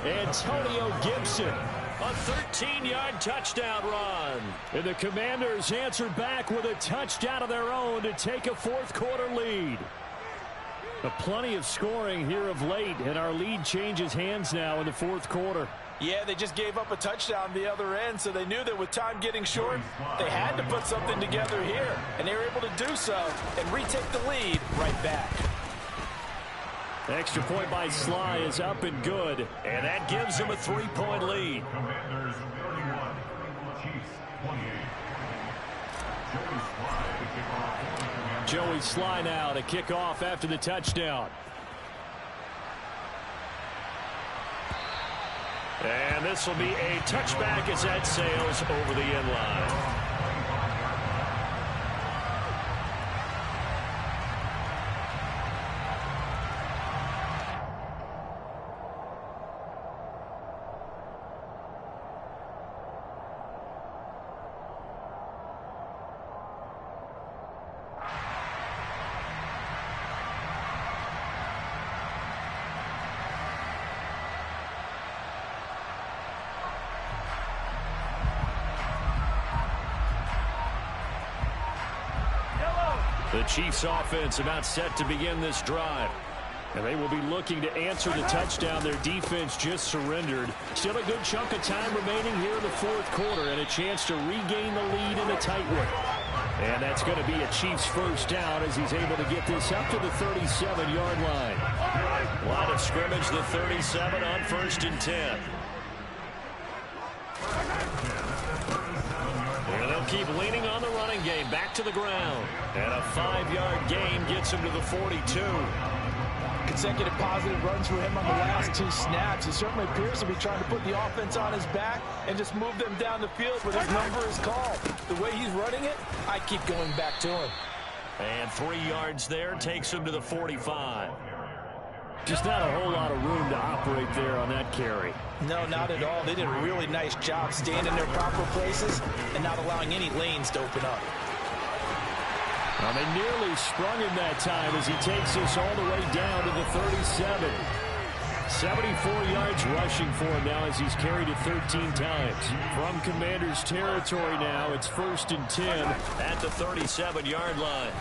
A: Antonio Gibson.
B: A 13-yard touchdown run.
A: And the Commanders answer back with a touchdown of their own to take a fourth-quarter lead. Plenty of scoring here of late, and our lead changes hands now in the fourth quarter.
C: Yeah, they just gave up a touchdown the other end, so they knew that with time getting short, they had to put something together here, and they were able to do so and retake the lead right back.
A: Extra point by Sly is up and good,
B: and that gives them a 3-point lead.
E: Commanders 31, Chiefs 28.
A: Joey Sly now to kick off after the touchdown.
B: And this will be a touchback as that sails over the end line. The Chiefs offense about set to begin this drive. And they will be looking to answer the touchdown their defense just surrendered. Still a good chunk of time remaining here in the fourth quarter and a chance to regain the lead in a tight one. And that's going to be a Chiefs first down as he's able to get this up to the 37-yard line. Line of scrimmage, the 37 on 1st and 10. And they'll keep leaning on the running game back to the ground. And a 5-yard gain gets him to the 42.
C: Consecutive positive runs for him on the last 2 snaps. He certainly appears to be trying to put the offense on his back and just move them down the field when his number is called. The way he's running it, I keep going back to him.
B: And 3 yards there takes him to the 45.
A: Just not a whole lot of room to operate there on that carry.
C: No, not at all. They did a really nice job staying in their proper places and not allowing any lanes to open up.
A: Well, they nearly sprung him that time as he takes us all the way down to the 37. 74 yards rushing for him now as he's carried it 13 times. From Commanders territory now, it's 1st and 10
B: at the 37-yard line.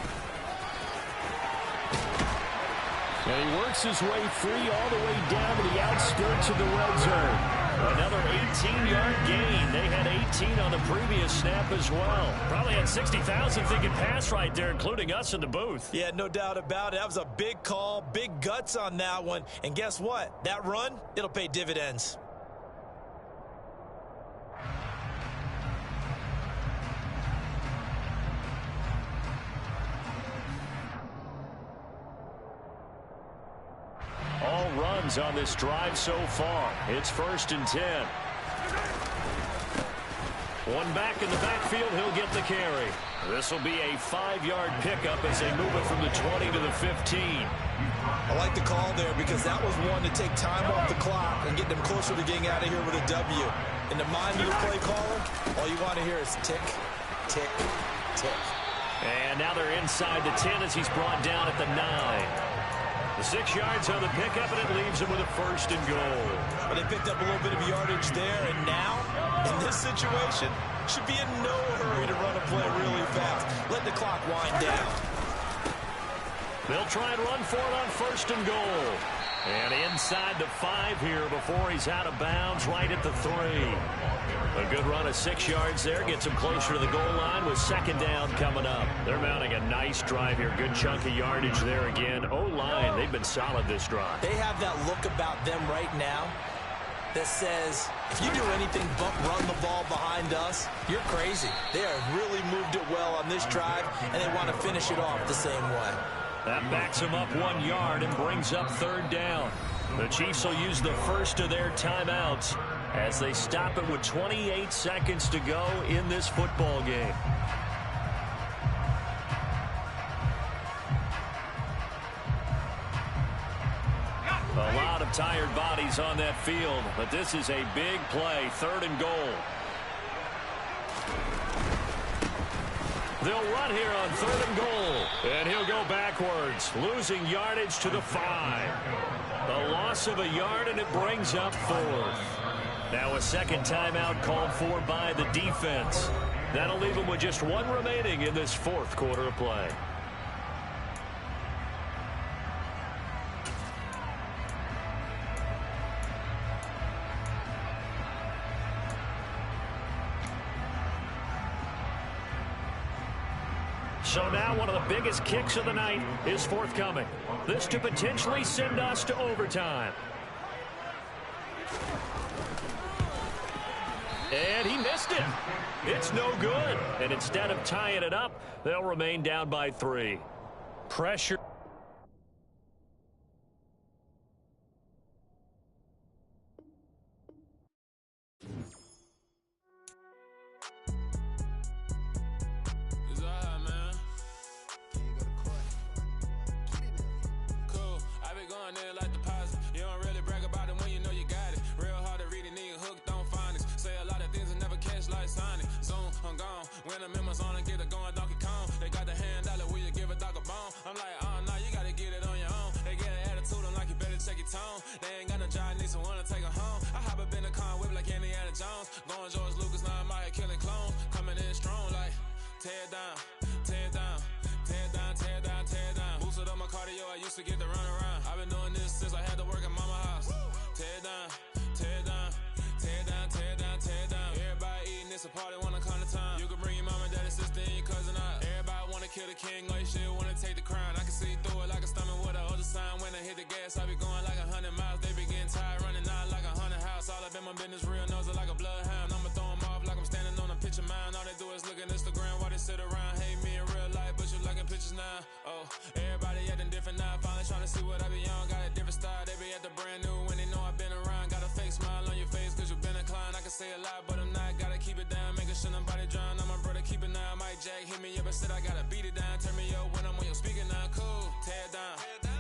A: And he works his way free all the way down to the outskirts of the red zone.
B: Another 18-yard gain. They had 18 on the previous snap as well. Probably had 60,000 thinking pass right there, including us in the booth.
C: Yeah, no doubt about it. That was a big call, big guts on that one. And guess what? That run, it'll pay dividends.
A: downs on this drive so far. It's 1st and 10. One back in the backfield. He'll get the carry. This will be a 5-yard pickup as they move it from the 20 to the 15.
C: I like the call there because that was one to take time off the clock and get them closer to getting out of here with a W. In the mind of the play caller, all you want to hear is tick, tick, tick.
A: And now they're inside the 10 as he's brought down at the 9. The 6 yards on the pickup, and it leaves him with a 1st and goal.
C: But they picked up a little bit of yardage there, and now, in this situation, should be in no hurry to run a play really fast. Let the clock wind down.
A: They'll try and run for it on 1st and goal. And inside the 5 here before he's out of bounds right at the 3. A good run of 6 yards there. Gets him closer to the goal line with 2nd down coming up. They're mounting a nice drive here. Good chunk of yardage there again. O-line, they've been solid this drive.
C: They have that look about them right now that says, if you do anything but run the ball behind us, you're crazy. They have really moved it well on this drive, and they want to finish it off the same way.
A: That backs him up 1 yard and brings up 3rd down. The Chiefs will use the first of their timeouts as they stop it with 28 seconds to go in this football game. A lot of tired bodies on that field, but this is a big play, 3rd and goal. They'll run here on 3rd and goal. And he'll go backwards, losing yardage to the 5. A loss of a yard, and it brings up 4th. Now a 2nd timeout called for by the defense. That'll leave them with just 1 remaining in this 4th quarter of play. So now one of the biggest kicks of the night is forthcoming. This to potentially send us to overtime. And he missed it. It's no good. And instead of tying it up, they'll remain down by 3. Pressure.
F: When the members on and get it going, Donkey Kong. They got the hand dollar, will you give a dog a bone? I'm like, oh, no, you gotta get it on your own. They get an attitude, I'm like, you better check your tone. They ain't got no job, need someone to take her home. I hop up in the car, whip like Indiana Jones. Going George Lucas, now I'm out here killing clones. Coming in strong, like, tear down, tear down, tear down, tear down, tear down. Boosted up my cardio, I used to get to run around. I've been doing this since I had to work at mama house. Tear down, tear down, tear down, tear down, tear down. Everybody eating, it's a party, wanna come to time. You can bring your mama, daddy, sister, and your cousin out. Everybody wanna kill the king, or you shit wanna take the crown. I can see through it like a stomach with a other sign. When I hit the gas, I be going like 100 miles. They be getting tired, running out like 100 house. All up in my business, real nose like a bloodhound. I'ma throw them off like I'm standing on a picture mound. All they do is look at Instagram while they sit around. Hate me in real life, but you liking pictures now. Oh, everybody acting different now. Finally trying to see what I be on. Got a different style, they be at the brand new when they know I've been around. Got a fake smile on your face cause you been inclined. I can say a lot, but I'm not. Gotta keep it down, making sure nobody drown. I'm my brother, keep it now. Mike Jack hit me up and said I gotta beat it down. Turn me up when I'm on your speaker now. Cool, tear down,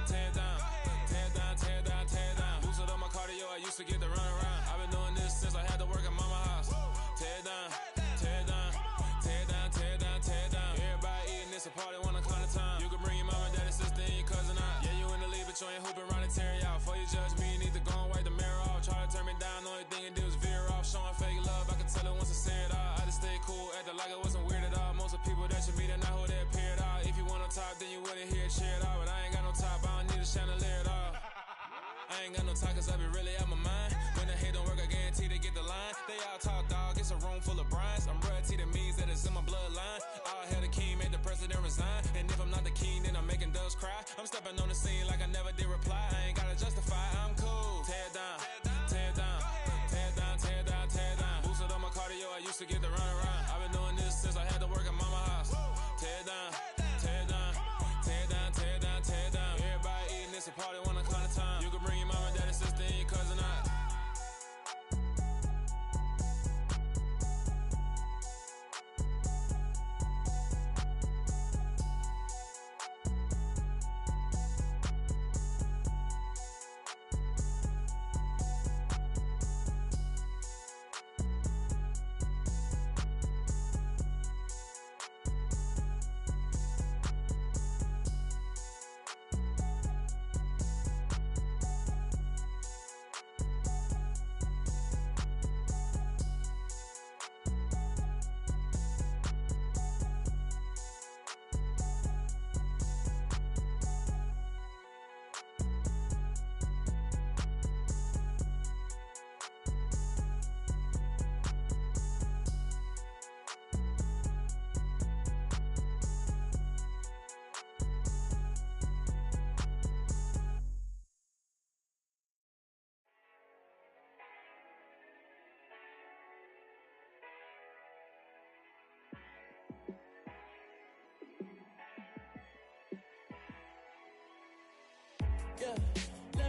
F: tear down, tear down, tear down, tear down. Boosted up my cardio, I used to get to run around. I've been doing this since I had to work at mama house. Tear down, tear down, tear down, tear down, tear down. Everybody eating, it's a party, wanna come to time. You can bring your mama, daddy, sister, and your cousin out. Yeah, you in the league, but you ain't hooping around and tearing out. Before you judge me, you need to go and wipe the mirror off. Try to turn me down, the only thing you do is veer off. Showing fake love, I can tell it once I say it all. I just stay cool, acting like it wasn't weird at all. Most of the people that you meet are not who they appear at all. If you want on top, then you wouldn't hear it cheer at all. But I ain't got no top, I don't need a chandelier at all. I ain't got no talk cause I be really out my mind. When the hate don't work, I guarantee they get the line. They all talk dog, it's a room full of brinds. I'm royalty, that means that it's in my bloodline. All hell the king, made the president resign. And if I'm not the king, then I'm making doves cry. I'm stepping on the scene like I never did reply. I ain't gotta justify, I'm cool. Tear down, tear down, tear down, tear down, tear down. Boosted up my cardio, I used to get to run around. I've been doing this since I had to work at mama house. Tear down, tear down, tear down, tear down, tear down. Everybody eating, it's a party, wanna come to time. You can bring your mama, daddy, sister,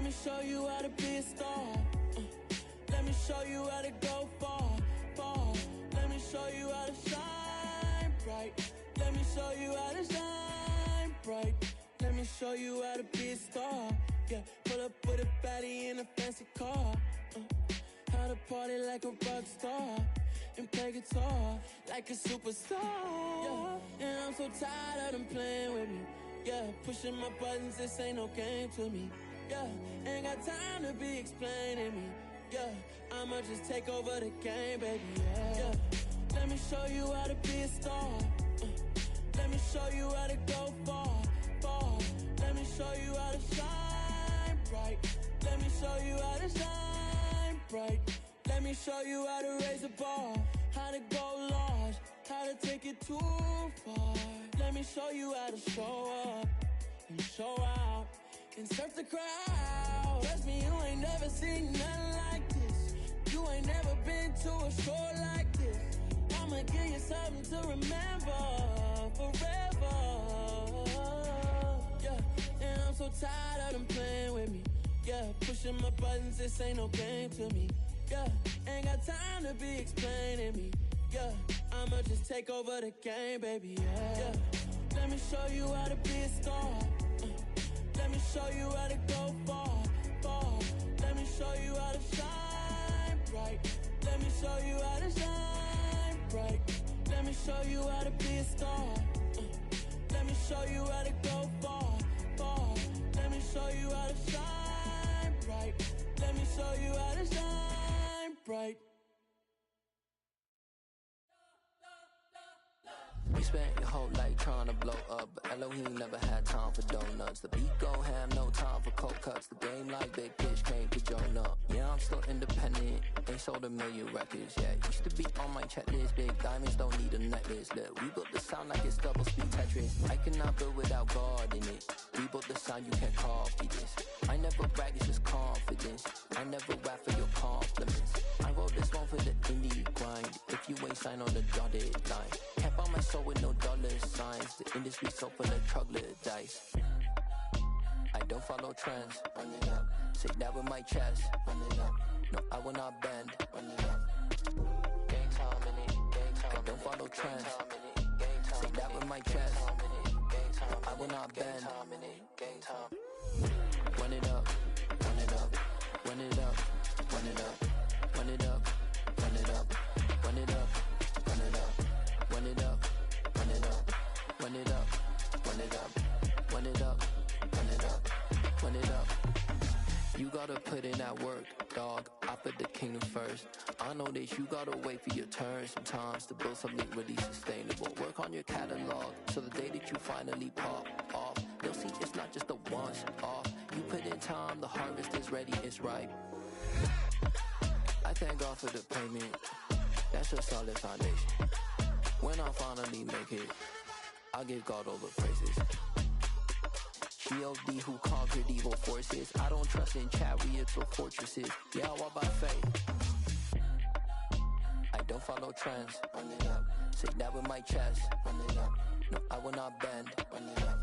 G: me show you how to be a star. Let me show you how to go far, far. Let me show you how to shine bright. Let me show you how to shine bright. Let me show you how to be a star. Yeah, pull up with a baddie in a fancy car. How to party like a rock star and play guitar like a superstar. Yeah, and I'm so tired of them playing with me. Yeah, pushing my buttons, this ain't no game to me. Yeah, ain't got time to be explaining me. Yeah, I'ma just take over the game, baby. Yeah, let me show you how to be a star. Let me show you how to go far, far. Let me show you how to shine bright. Let me show you how to shine bright. Let me show you how to raise a bar, how to go large, how to take it too far. Let me show you how to show up and show out and surf the crowd. Trust me, you ain't never seen nothing like this. You ain't never been to a show like this. I'ma give you something to remember forever. Yeah, and I'm so tired of them playing with me. Yeah, pushing my buttons, this ain't no game to me. Yeah, ain't got time to be explaining me. Yeah, I'ma just take over the game, baby. Yeah, let me show you how to be a star. Let me show you how to go far, far. Let me show you how to shine bright. Let me show you how to shine bright. Let me show you how to be a star. Let me show you how to go far, far. Let me show you how to shine bright. Let me show you how to shine bright.
H: We spent your whole life trying to blow up, but Elohim never had time for donuts. The beat go ham, no time for cold cuts. The game like Big Pitch came to join up. Yeah, I'm still independent, ain't sold a million records yet. Used to be on my checklist, big diamonds don't need a necklace. Look, we built the sound like it's double speed Tetris. I cannot build without God in it. We built the sound, you can't copy this. I never brag, it's just confidence. I never rap for your compliments. I wrote this one for the indie grind. If you ain't signed on the dotted line, can't buy my soul with no dollar signs. The industry so full of troglodytes. I don't follow trends. Run it up. Say that with my chest. Run it up. No, I will not bend. Run it up. Gang time in it. Gang time. I don't follow trends. Say that with my chest. No, I will not bend. Gang time. Run it up. Run it up. Run it up. Run it up. Run it up. Run it up. Run it up. Run it up. Run it up. Run it up. Run it up. Run it up. Run it up. Run it up. Run it up. You gotta put in that work, dog. I put the kingdom first. I know that you gotta wait for your turn sometimes to build something really sustainable. Work on your catalog so the day that you finally pop off, they'll see it's not just a once off. You put in time, the harvest is ready, it's ripe. I thank God for the payment. That's a solid foundation. When I finally make it, I'll give God all the praises. G.O.D. who conquered evil forces. I don't trust in chariots or fortresses. Yeah, I walk by faith. I don't follow trends. Run it up. Say that with my chest. Run it up. No, I will not bend. Run it up.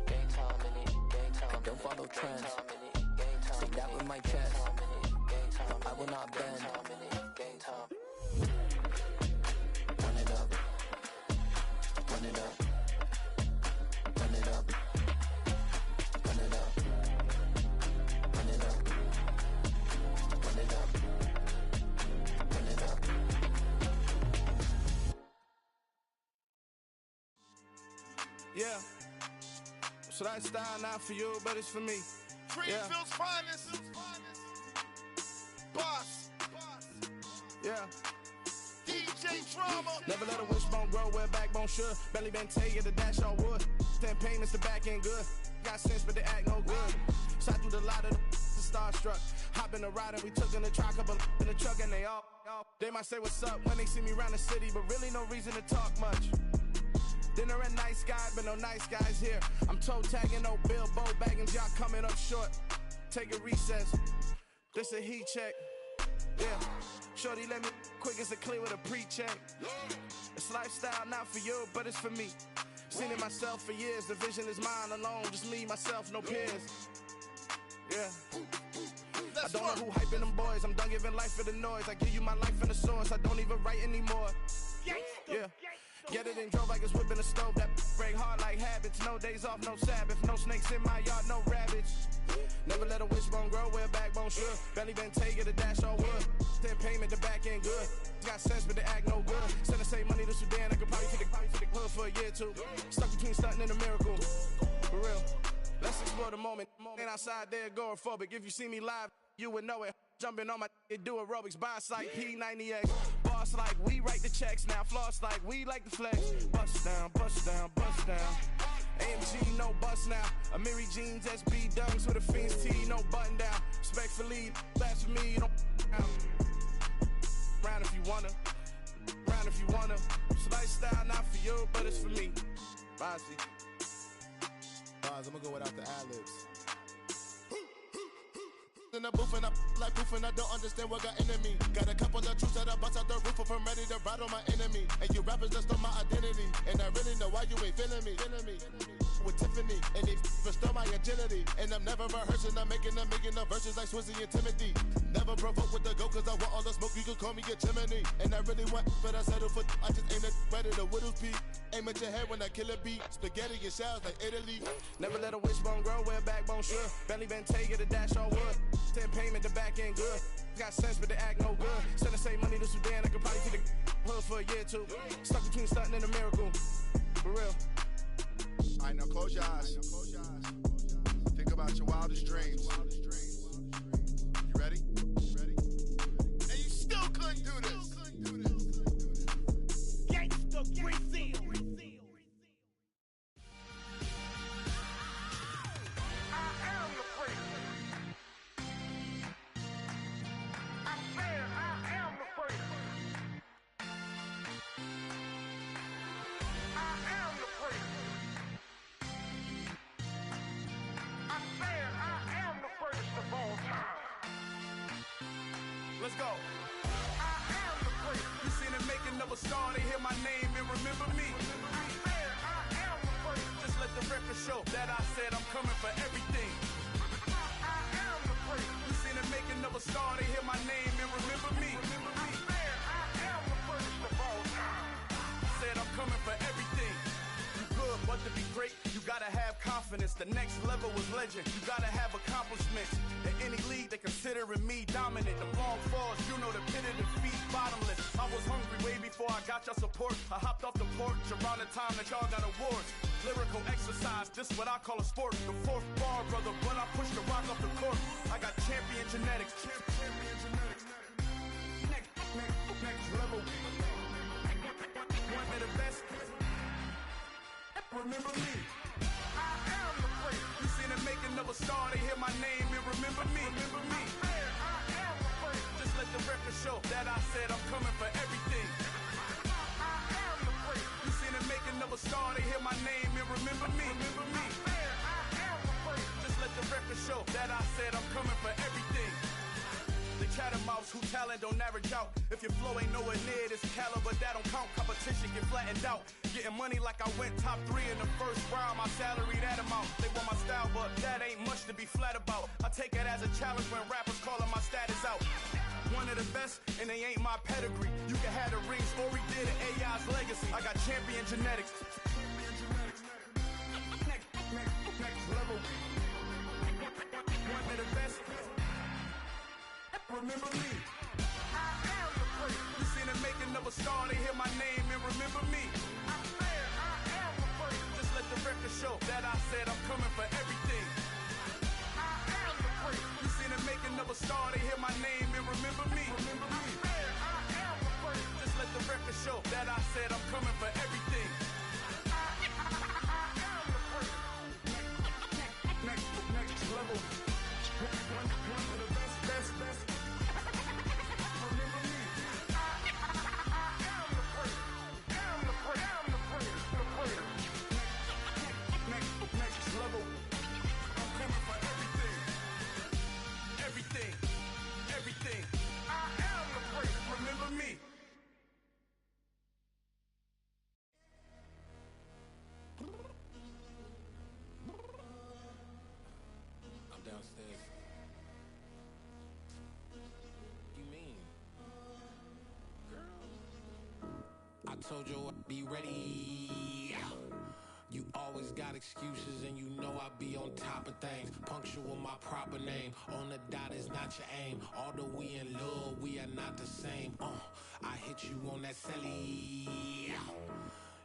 H: Gang time in it. Gang time. I don't follow trends. Say that with my chest. No, I will not bend. Gang time. Run it up. Run it up. Run it up. Run it up. Run it up. Run it up. Run it up.
I: Yeah. So that style not for you, but it's for me.
J: Greenfield's finest. Boss.
I: Yeah.
J: DJ Drama.
I: Never let a wishbone grow where a backbone should. Belly been tell you the dash on wood. 10 payments, the back end good. Got sense, but they act no good. Shot through the lot of the starstruck. Hop in the ride and we took in the truck, couple in the truck and they all. They might say what's up when they see me around the city, but really no reason to talk much. Dinner at nice guy, but no nice guys here. I'm toe tagging, no Bilbo bagging, y'all coming up short. Take a recess. This a heat check. Yeah. Shorty let me quick as a clear with a pre-check. It's lifestyle not for you, but it's for me. Seen it myself for years. The vision is mine alone. Just me, myself, no peers. Yeah. Yeah. I don't know who hyping them boys. I'm done giving life for the noise. I give you my life in the source. I don't even write anymore. Yeah. Get it and drove like it's whipping a stove. That break hard like habits. No days off, no Sabbath. No snakes in my yard, no rabbits. Never let a wishbone grow where a backbone should. Belly been take it, a dash all wood. Then payment, the back end good. Got sense, but the act no good. Send the same money to Sudan. I could probably take the hood for a year or two. Stuck between stunting and a miracle. For real. Let's explore the moment. Ain't outside there agoraphobic. If you see me live, you would know it. Jumping on my do aerobics, boss like P90X. Boss like we write the checks now. Floss like we like the flex. Bust down, bust down, bust down. AMG, no bust now. Amiri jeans, SB dunks with a Fiends T, no button down. Respectfully, blasphemy, you don't round if you wanna. Round if you wanna. It's lifestyle, not for you, but it's for me. Bossy.
K: Boz, I'm gonna go without the ad-libs. In the booth and I like proof and I don't understand what got into me. Got a couple of truths that I bust out the roof if I'm ready to ride on my enemy. And you rappers just on my identity. And I really know why you ain't feeling me. With Tiffany, and they restore my agility. And I'm never rehearsing, I'm making of verses like Swizzy and Timothy. Never provoke with the go, cause I want all the smoke, you can call me a chimney. And I really want, but I settle for, I just aim at better the Whittles peak. Aim at your head when I kill a beat. Spaghetti and shells like Italy.
I: Never let a wishbone grow where a backbone should. Belly been take it, a dash all wood. Then payment, the back end good. Got sense, but the act no good. Send the same money to Sudan, I could probably take the hood for a year or two. Stuck between stunting and a miracle. For real.
K: Alright, now close your eyes. Think about your wildest dreams. You ready?
J: And you still couldn't do this. Gangsta Brazil.
I: Let's go. I am the prince. You seen the making of a star, they hear my name and remember me. I am the prince. Just let the record show that I said I'm coming for everything. I am the prince. You seen the making of a star, they hear my name and remember me. I am the prince of all time. Said I'm coming for everything. You good, but to be great, you gotta have confidence. The next level was legend. You gotta have accomplishments. In any league, they considering me dominant. The long falls, you know the pit of defeat, bottomless. I was hungry way before I got your support. I hopped off the porch around the time that y'all got awards. Lyrical exercise, this what I call a sport. The fourth bar, brother, when I push the rock off the court. I got champion genetics. Next level. One of the best. Remember me. I am the prince. You seen the making of a star, they hear my name and remember me. Remember me. I am the prince. Just let the record show that I said I'm coming for everything. I am the prince. You seen the making of a star, they hear my name and remember me. Remember me. I am the prince. Just let the record show that I said I'm coming for everything. The catamounts who talent don't average out. If your flow ain't nowhere near this caliber, that don't count. Competition get flattened out. Getting money like I went top 3 in the first round. My salary that amount. They want my style, but that ain't much to be flat about. I take it as a challenge when rappers calling my status out. One of the best, and they ain't my pedigree. You can have the rings, or we did it, AI's legacy. I got champion genetics. Next level. One of the best. Remember me. I am the prince. You seen the making of a star, they hear my name and remember me. I am the prince. Just let the record show that I said I'm coming for everything. I am the prince. You seen the making of a star, they hear my name and remember me. Remember me. I am the prince. Just let the record show that I said I'm coming for everything.
L: told you I'd be ready. You always got excuses and you know I be on top of things. Punctual my proper name. On the dot is not your aim. Although we in love, we are not the same. I hit you on that celly.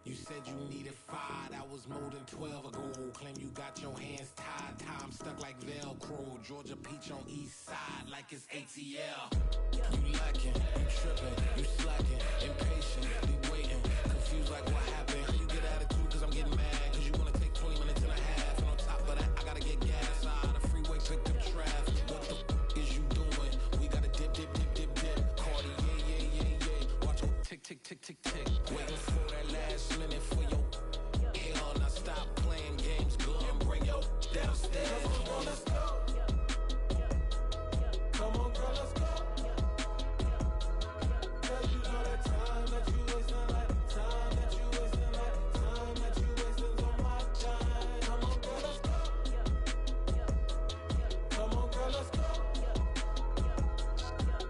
L: You said you needed 5, that was more than 12 ago. Claim you got your hands tied, time stuck like Velcro. Georgia Peach on east side like it's ATL. You lacking, you tripping, you slacking, impatient, you waiting, confused like what happened. How you get attitude cause I'm getting mad, cause you wanna take 20 minutes and a half. And on top of that, I gotta get gas out of the freeway, pick up traffic. What the is you doing? We gotta dip, dip, dip, dip, dip. Cardi, yeah. Watch your tick, tick, tick, tick, tick. Waiting for that last minute for your hell. Now stop playing games, go and bring your downstairs. Come on, let's go. Come on, girl, let's go. Cause you know that time that you wasting, like time that you wasting, like time that you wasting on my time. Come on, girl, let's go. Come on, girl, let's go.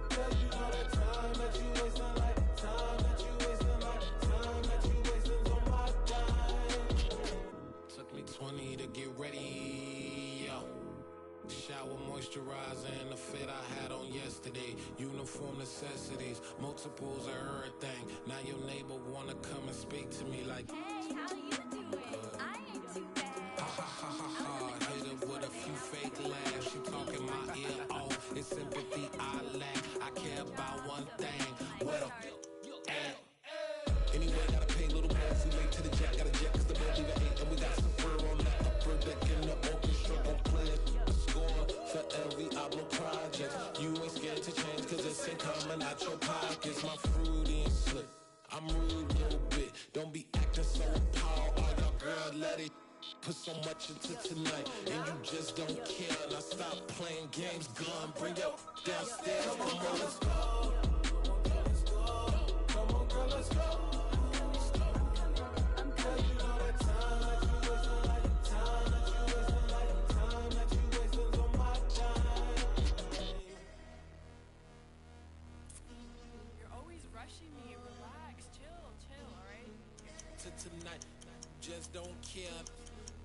L: Cause you know that time that you wasting, like time that you wasting, like time that you wasting on my time. Took me 20 to get ready, yo. Shower moisturizer and the fit I had on yesterday. Uniform necessities, multiples of everything. Now your neighbor wanna come and speak to me like,
M: hey, how you doing? I ain't too bad.
L: Ha ha ha ha ha. Hit her with a few fake laughs. She talking my ear off. It's sympathy I lack. I care about one thing. What up? Anyway, gotta pay a little more if we late to the jet. Gotta jet cause the boat leave at 8. And we got some fur on the upper deck in the orchestra. Gon' play a score for every album project. You ain't scared to change cause it's ain't coming out your pockets. My fruity and slick, I'm rude a little bit. Don't be acting so appalled. All y'all girl, let it put so much into tonight. And you just don't care. Now stop playing games, gun, bring your downstairs. Come on, girl, let's go. Come on, girl, let's go.
M: Rushing me. Relax, chill, alright?
L: To tonight, just don't care.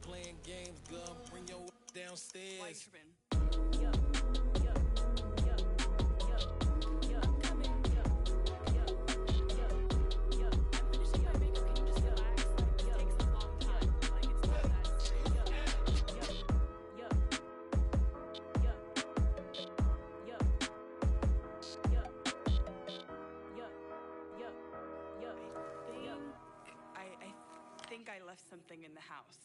L: Playing games, girl, bring your downstairs.
M: Why you tripping? I left something in the house.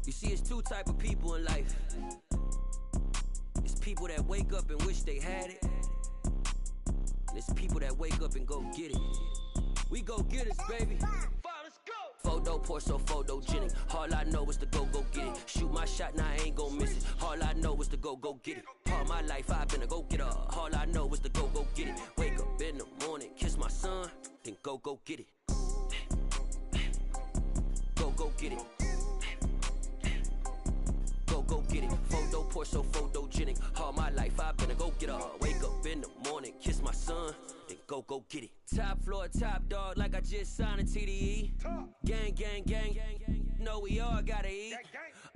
N: You see, it's two type of people in life. It's people that wake up and wish they had it. And it's people that wake up and go get it. We go get it, baby. Let's go. Photo pour so photogenic. All I know is to go get it. Shoot my shot, now I ain't gon' miss it. All I know is to go get it. All my life I've been a go-getter. All I know is to go get it. Wake up in the morning, kiss my son, then go get it. Go get it. Go get it. Photo pour so photogenic. All my life I've been a go-getter. Wake up in the morning, kiss my son, then go get it. Top floor, top dog, like I just signed a TDE. Gang. Know we all gotta eat.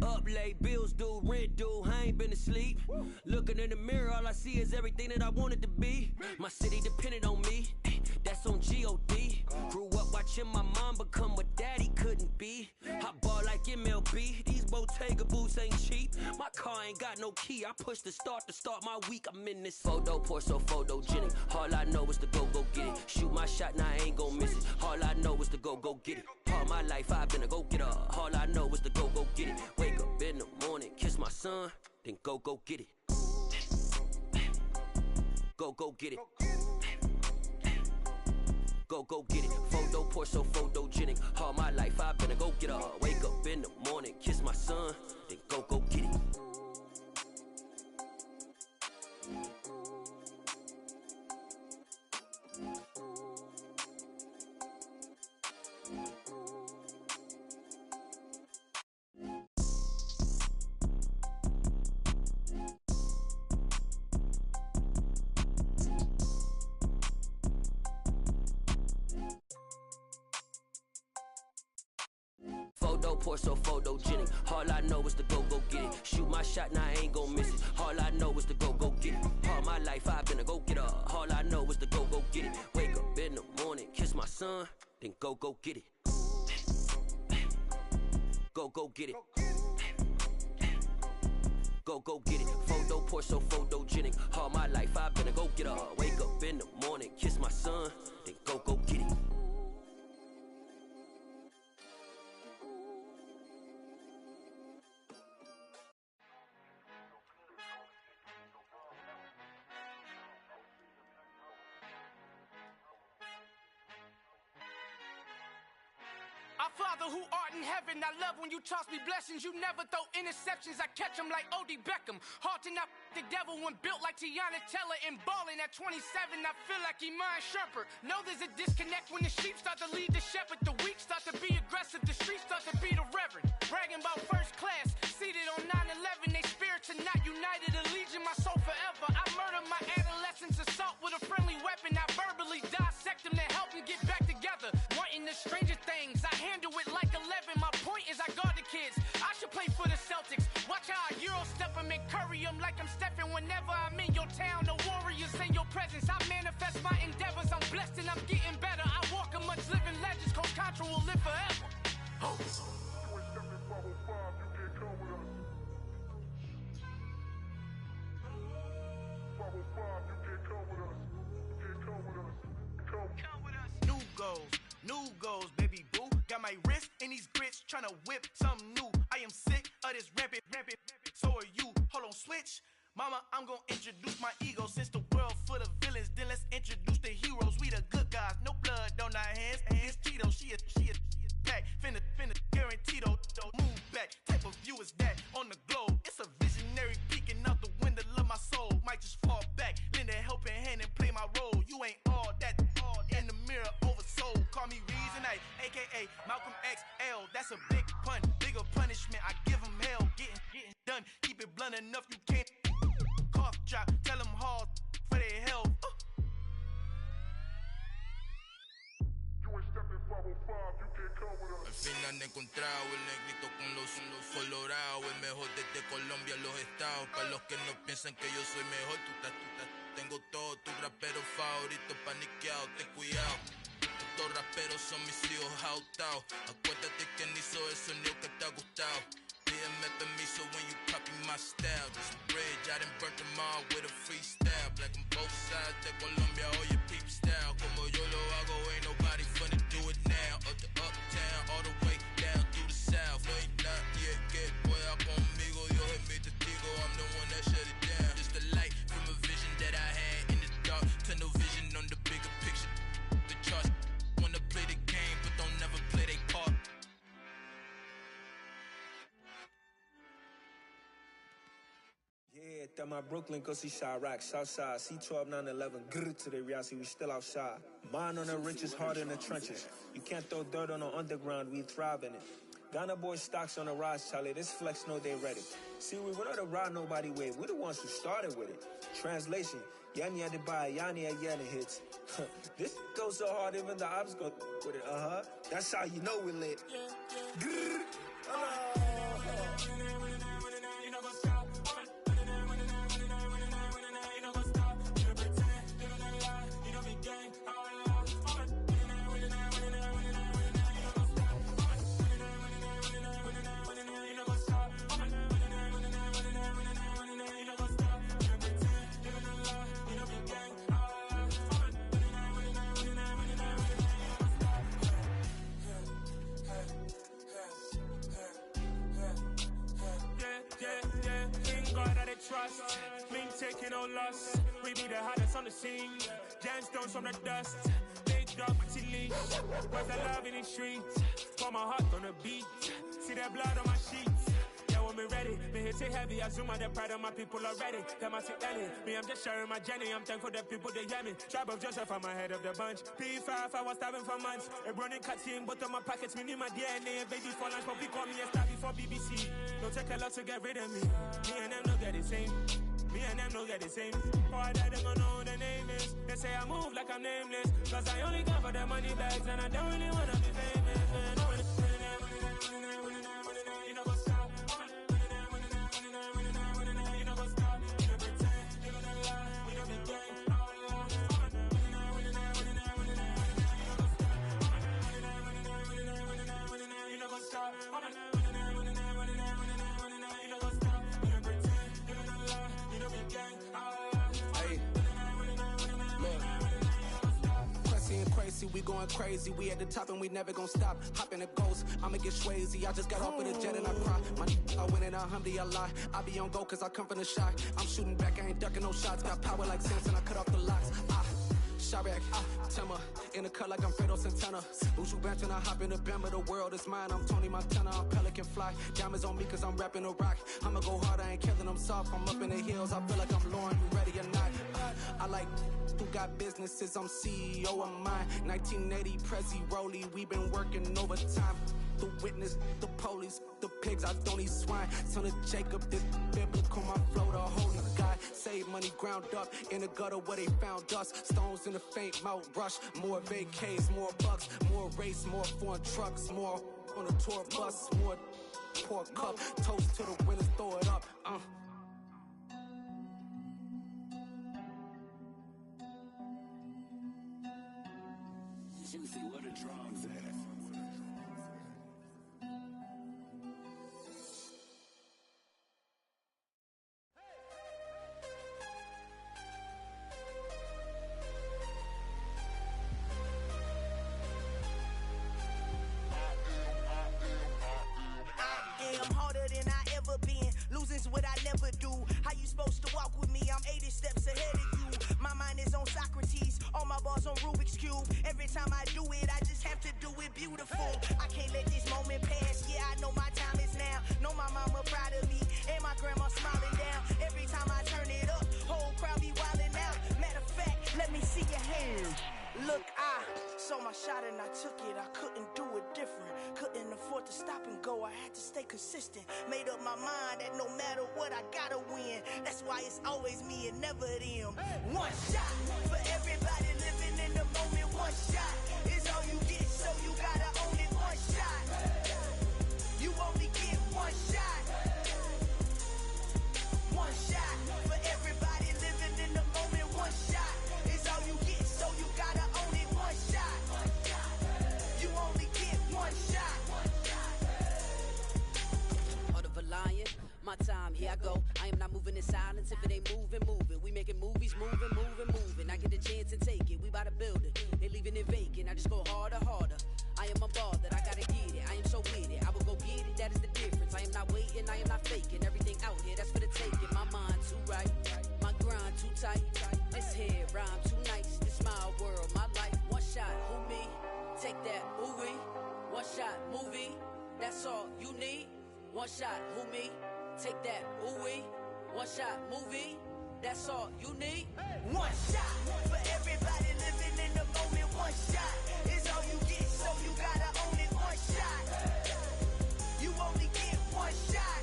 N: Up late, bills due, rent due, I ain't been asleep. Looking in the mirror, all I see is everything that I wanted to be. My city depended on me, that's on G.O.D. Grew up watching my mom become what daddy couldn't be. I ball like MLB, these Bottega boots ain't cheap. My car ain't got no key, I push the start to start my week. I'm in this photo pour so photogenic. All I know is to go get it. Shoot my shot, now I ain't gon' miss it. All I know is to go get it. All my life I've been a go-getter. All I know is to go get it. Wake up in the morning, kiss my son, then go get it. Go get it. Go get it. Photo pour so photogenic. All my life I've been a go-getter. Wake up in the morning, kiss my son, then go get it. so photogenic. All I know is to go get it. Shoot my shot, now I ain't gon' miss it. All I know is to go get it. All my life I've been a go getter. All I know is to go get it. Wake up in the morning, kiss my son, then go get it. Go get it. Go get it. Photo poor so photogenic. All my life I've been a go getter. Wake up in the morning, kiss my son, then go get it.
O: Our Father who art in heaven, I love when you toss me blessings. You never throw interceptions, I catch them like O.D. Beckham. Hard to not the devil when built like Tiana Teller. And balling at 27, I feel like Iman Shumpert. Know there's a disconnect when the sheep start to lead the shepherd. The weak start to be aggressive, the streets start to be the reverend. Bragging about first class, seated on 9/11. They spirits are not united, a legion, my soul forever. I murder my adolescence, assault with a friendly weapon. I verbally dissect them to help them get back together. Wanting the stranger things, I handle it like 11. My point is I guard the kids. I should play for the Celtics. Watch how I Euro step them and curry them like I'm Stephen. Whenever I'm in your town, the Warriors in your presence. I manifest my endeavors. I'm blessed and I'm getting better. I walk amongst living legends. Coach Contra will live forever. Oh. New goals, baby boo. Got my wrist in these grits, tryna whip something new. I am sick of this rampant. So are you. Hold on, switch. Mama, I'm gonna introduce my ego. Since the world full of villains, then let's introduce the heroes. We the good guys, no blood on our hands. It's Cheeto, she a pack. Finna, guaranteed, don't move back. Type of view is that on the globe? It's a visionary peeking out the window of my soul. Might just fall back, lend a helping hand and play my role. You ain't all that in the mirror oversold. Call me Reason A, aka Malcolm XL. That's a big pun, bigger punishment. I give him hell, getting done. Keep it blunt enough, you can't cough drop. Tell them hard for their health.
P: Al fin han encontrado el negrito con los colorados, el mejor desde Colombia a los estados. Para los que no piensan que yo soy mejor, tengo todo, tu rapero favorito paniqueado, ten cuidado. Estos raperos son mis hijos jautados. Acuérdate quién hizo el sonido que te ha gustado. Pídeme permiso when you copy my style. This bridge, I done burnt them all with a freestyle. Black on both sides de Colombia, oye peep style. Como yo lo hago, ain't nobody finna do it now. Up the uptown, all the way down through the south. No ain't not yet, que pueda conmigo. Yo es mi testigo, I'm the one that shut it down. Just the light from a vision that I had in the dark. Tunnel vision on the bigger picture. The charts wanna play the game, but don't never play their part.
Q: Yeah, that my Brooklyn, go see Chirac, Southside, C12, 911, grrr to the reality, we still outside. Mine on the riches, hard in the trenches. You can't throw dirt on the underground, we thrive in it. Ghana boys stocks on the rise, Charlie, this flex know they ready. See, we were not to ride nobody with, we're the ones who started with it. Translation, Yanni had to buy, Yanni had Yanni hits. This goes so hard, even the ops go with it, That's how you know we lit. Grrr,
F: Trust, me taking no loss. We be the hardest on the scene. Gemstones from the dust. Big dog to leash. Where's the love in the streets? Pour my heart on the beat. See that blood on my sheets. Yeah, when me ready, me hit it heavy. I zoom out the pride of my people already. Them I see Ellie. Me, I'm just sharing my journey. I'm thankful that people they hear me. Tribe of Joseph, I'm ahead of the bunch. P5, I was starving for months. A running cutscene, but on my pockets, me need my DNA. Baby for lunch, but we call me a star before BBC. Don't take a lot to get rid of me. Me and them don't get the same. Me and them don't get the same. Oh, I died, they gonna know who the name is. They say I move like I'm nameless. Cause I only come for the money bags and I don't really wanna be famous. Man.
I: see we going crazy. We at the top and we never gonna stop. Hop in a ghost, I'ma get swayzy. I just got off of the jet and I cry. I win in a Humvee, I lie. I be on go cause I come from the shot. I'm shooting back, I ain't ducking no shots. Got power like Samson, I cut off the locks. Chirac, Timmer, in the cut like I'm Fredo Santana. Uju bench and I hop in the Bama, the world is mine. I'm Tony Montana, I'm Pelican Fly. Diamonds on me cause I'm rapping a rock. I'ma go hard, I ain't killing them soft. I'm up in the hills, I feel like I'm Lauren, you ready or not? I like who got businesses, I'm CEO of mine. 1980 Prezi Rolly, we been working overtime. The witness, the police, the pigs, I don't eat swine. Son of Jacob, this biblical, my flow, the holy God. Save money ground up in the gutter where they found us. Stones in the faint mouth rush. More vacays, more bucks, more race, more foreign trucks, more on a tour bus, more pour cup. Toast to the winners, throw it up.
R: Juicy, where the drums at?
S: I'm harder than I ever been. Losing's what I never do. How you supposed to walk with me? I'm 80 steps ahead of you. My mind is on Socrates. All my bars on Rubik's Cube. Every time I do it, I just have to do it beautiful. I can't let this moment pass. Yeah, I know my time is now. Know my mama proud of me. And my grandma smiling down. Every time I turn it up, whole crowd be wilding out. Matter of fact, let me see your hands. Look, I saw my shot and I took it. I couldn't do it different. Couldn't afford to stop and go. I had to stay consistent. Made up my mind that no matter what, I gotta win. That's why it's always me and never them. One shot for everybody living in the moment. One shot is all you get, so you gotta own it. One shot. You only get one shot. One shot for everybody living in the moment. One shot is all you get, so you gotta own it. One shot. You only get one shot.
T: Heart of a lion, my time, here I go. I am not moving in silence. If it ain't moving, moving. We making movies, moving, moving, moving. I get a chance and take it. We bout to build it. They leaving it vacant. I just go harder, harder. I am a ball that I gotta get it. I am so with it. I will go get it. That is the difference. I am not waiting. I am not faking. Everything out here, that's for the taking. My mind too right. My grind too tight. This here rhyme too nice. This my world, my life. One shot, who me? Take that, ooh wee. One shot, movie. That's all you need. One shot, who me? Take that, ooh wee. One shot, movie. That's all you need.
S: One shot for everybody living in the moment. One shot is all you get, so you gotta own it. One shot. You only get one shot.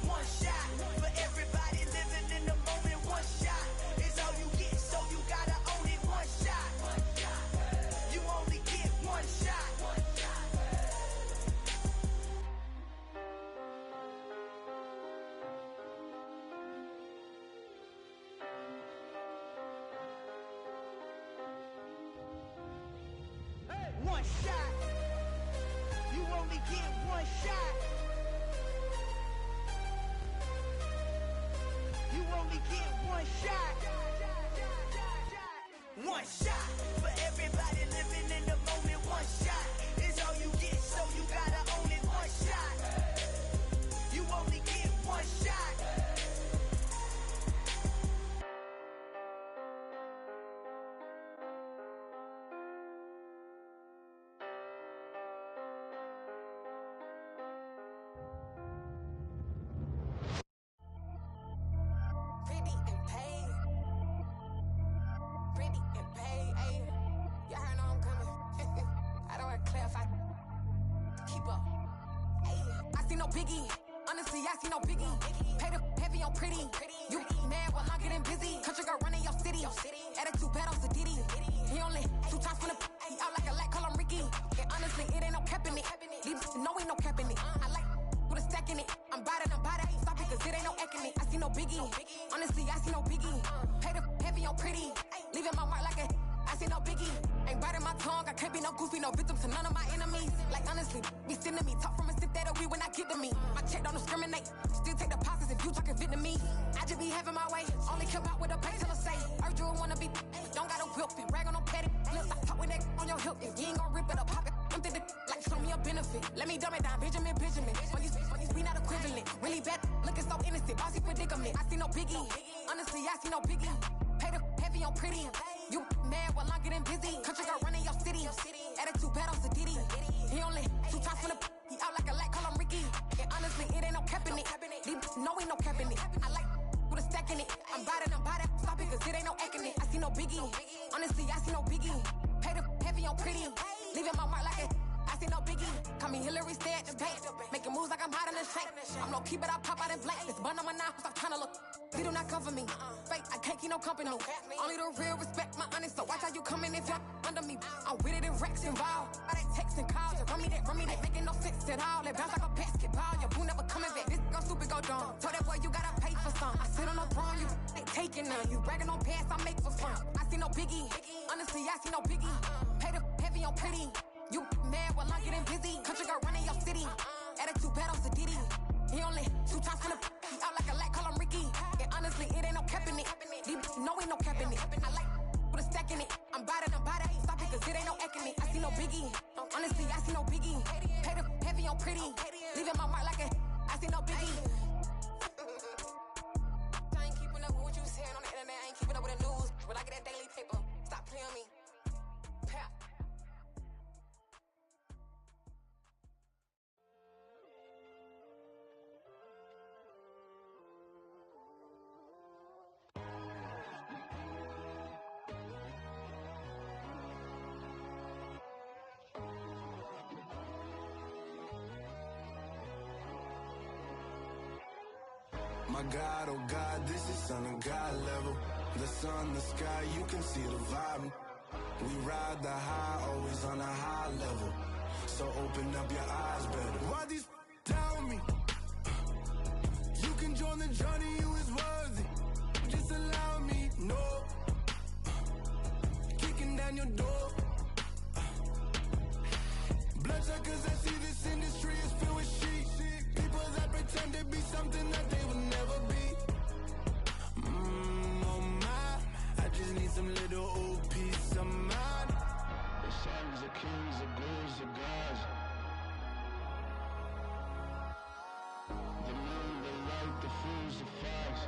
S: One shot for everybody living in the moment. One shot is all you get, so you gotta own it. One shot. You only get one shot. One shot. You only get one shot. You only get one shot. One shot for everybody living in the moment. One shot is all you get, so you gotta own it. One shot. You only get one shot.
U: Pretty and paid. Pretty and paid, ayy. Y'all heard know I'm coming. I don't want to clarify. Keep up. Ayy. I see no biggie. Honestly, I see no biggie. Pay the heavy on pretty. You mad while I'm getting busy. Country girl running your city. Attitude bad on Sadiddy. He only 2 times from the he out like a lack, call him Ricky. And honestly, it ain't no cap in it. These know ain't no cap in it. I like with a stack in it. I'm bout it. Stop it, cause it ain't no eck in it. I see no biggie. Honestly, I see no biggie. Pay the heavy on pretty. Leaving my mark like a I see no biggie. Ain't biting my tongue. I can't be no goofy, no victim to none of my enemies. Like honestly, be sending me talk from a sip that we when I get to me. My check don't discriminate. Still take deposits if you talking Vietnamese. I just be having my way. Only care about what the pay teller say. Urge you wanna be, don't got a whip and rag on no Let me dumb it down, Benjamin. We not equivalent. Really bad, looking so innocent. Bossy predicament. I see no biggie. Honestly, I see no biggie. Pay the heavy on pretty. You mad while I'm getting busy. Country girl running your city. Attitude bad on Sadiddy. He only 2 times from the he out like a light, call him Ricky. And honestly, it ain't no cap in it. These no ain't no cap in it. I like with a stack in it. I'm by that. Stop it, cause it ain't no acting it. I see no biggie. Honestly, I see no biggie. Pay the heavy on pretty. Leaving my mark like a I see no biggie. Call me Hillary, stay at the bank. Making moves like I'm hot in the shank. I'm low key, but I pop out in blank. This bun on my knife, stop trying to look. They do not cover me. Fake, I can't keep no company. Only the real respect my honest. So watch how you coming if you're under me. I'm with it in Rex involved. I they text and calls. Run me that. Making no sense at all. They bounce like a basketball. Your boo never coming back. This go stupid, go dumb. Told that boy you gotta pay for some. I sit on no throne, you ain't taking none. You bragging on past, I make for fun. I see no biggie. Honestly, I see no biggie. Pay the heavy on pretty. You mad while I'm getting busy. Country girl running your city. Attitude bad on Sadiddy. He only 2 times from the he out like a light, call him Ricky. And honestly, it ain't no cap in it. These no ain't no cap in it. I like with a stack in it. I'm by that. Stop it, cause it ain't no acting it. I see no biggie. Honestly, I see no biggie. Pay the heavy on pretty. Leaving my mark like a I see no biggie. I ain't keeping up with what you saying on the internet. I ain't keeping up with the news. But I get that daily paper. Stop playing on me. Pap.
D: My God, oh God, this is Son of God level. The sun, the sky, you can see the vibe. We ride the high, always on a high level. So open up your eyes better. Why these tell me? You can join the journey, you is worthy. Just allow me, no. Kicking down your door. Bloodshot cause I see this industry is filled with sheep. People that pretend to be something that they will never be. Oh my, I just need some little old peace of mind. The sons of kings, the ghouls, the gods. The moon, the light, the fools, the facts.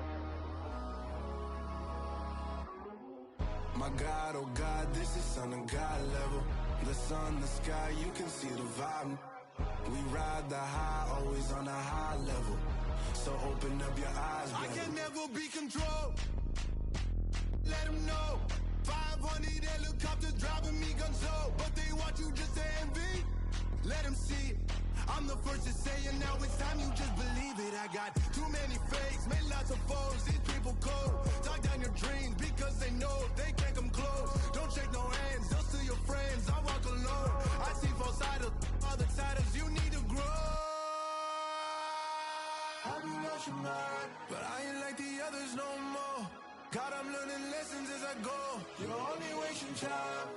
D: My God, oh God, this is Son of God level. The sun, the sky, you can see the vibe. We ride the high, always on a high level. So open up your eyes, baby. I can never be controlled. Let them know. 500 helicopters driving me gunso. But they want you just to envy. Let them see it. I'm the first to say it, now it's time you just believe it. I got too many fakes, made lots of foes. These people cold. Talk down your dreams because they know they can't come close. Don't shake no hands, they'll still your friends. I walk alone. I see both sides, other siders, you need to grow. I be lost your mind, but I ain't like the others no more. God, I'm learning lessons as I go. You're only wasting time.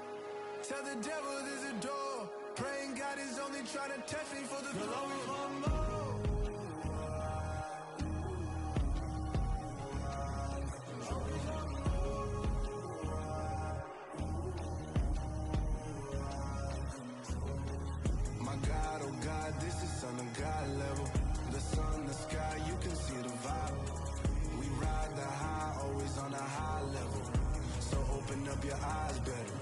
D: Tell the devil there's a door. Praying God is only trying to test me for the glory of more. My God, oh God, this is Son of God level. The sun, the sky, you can see the vibe. We ride the high, always on a high level. So open up your eyes better.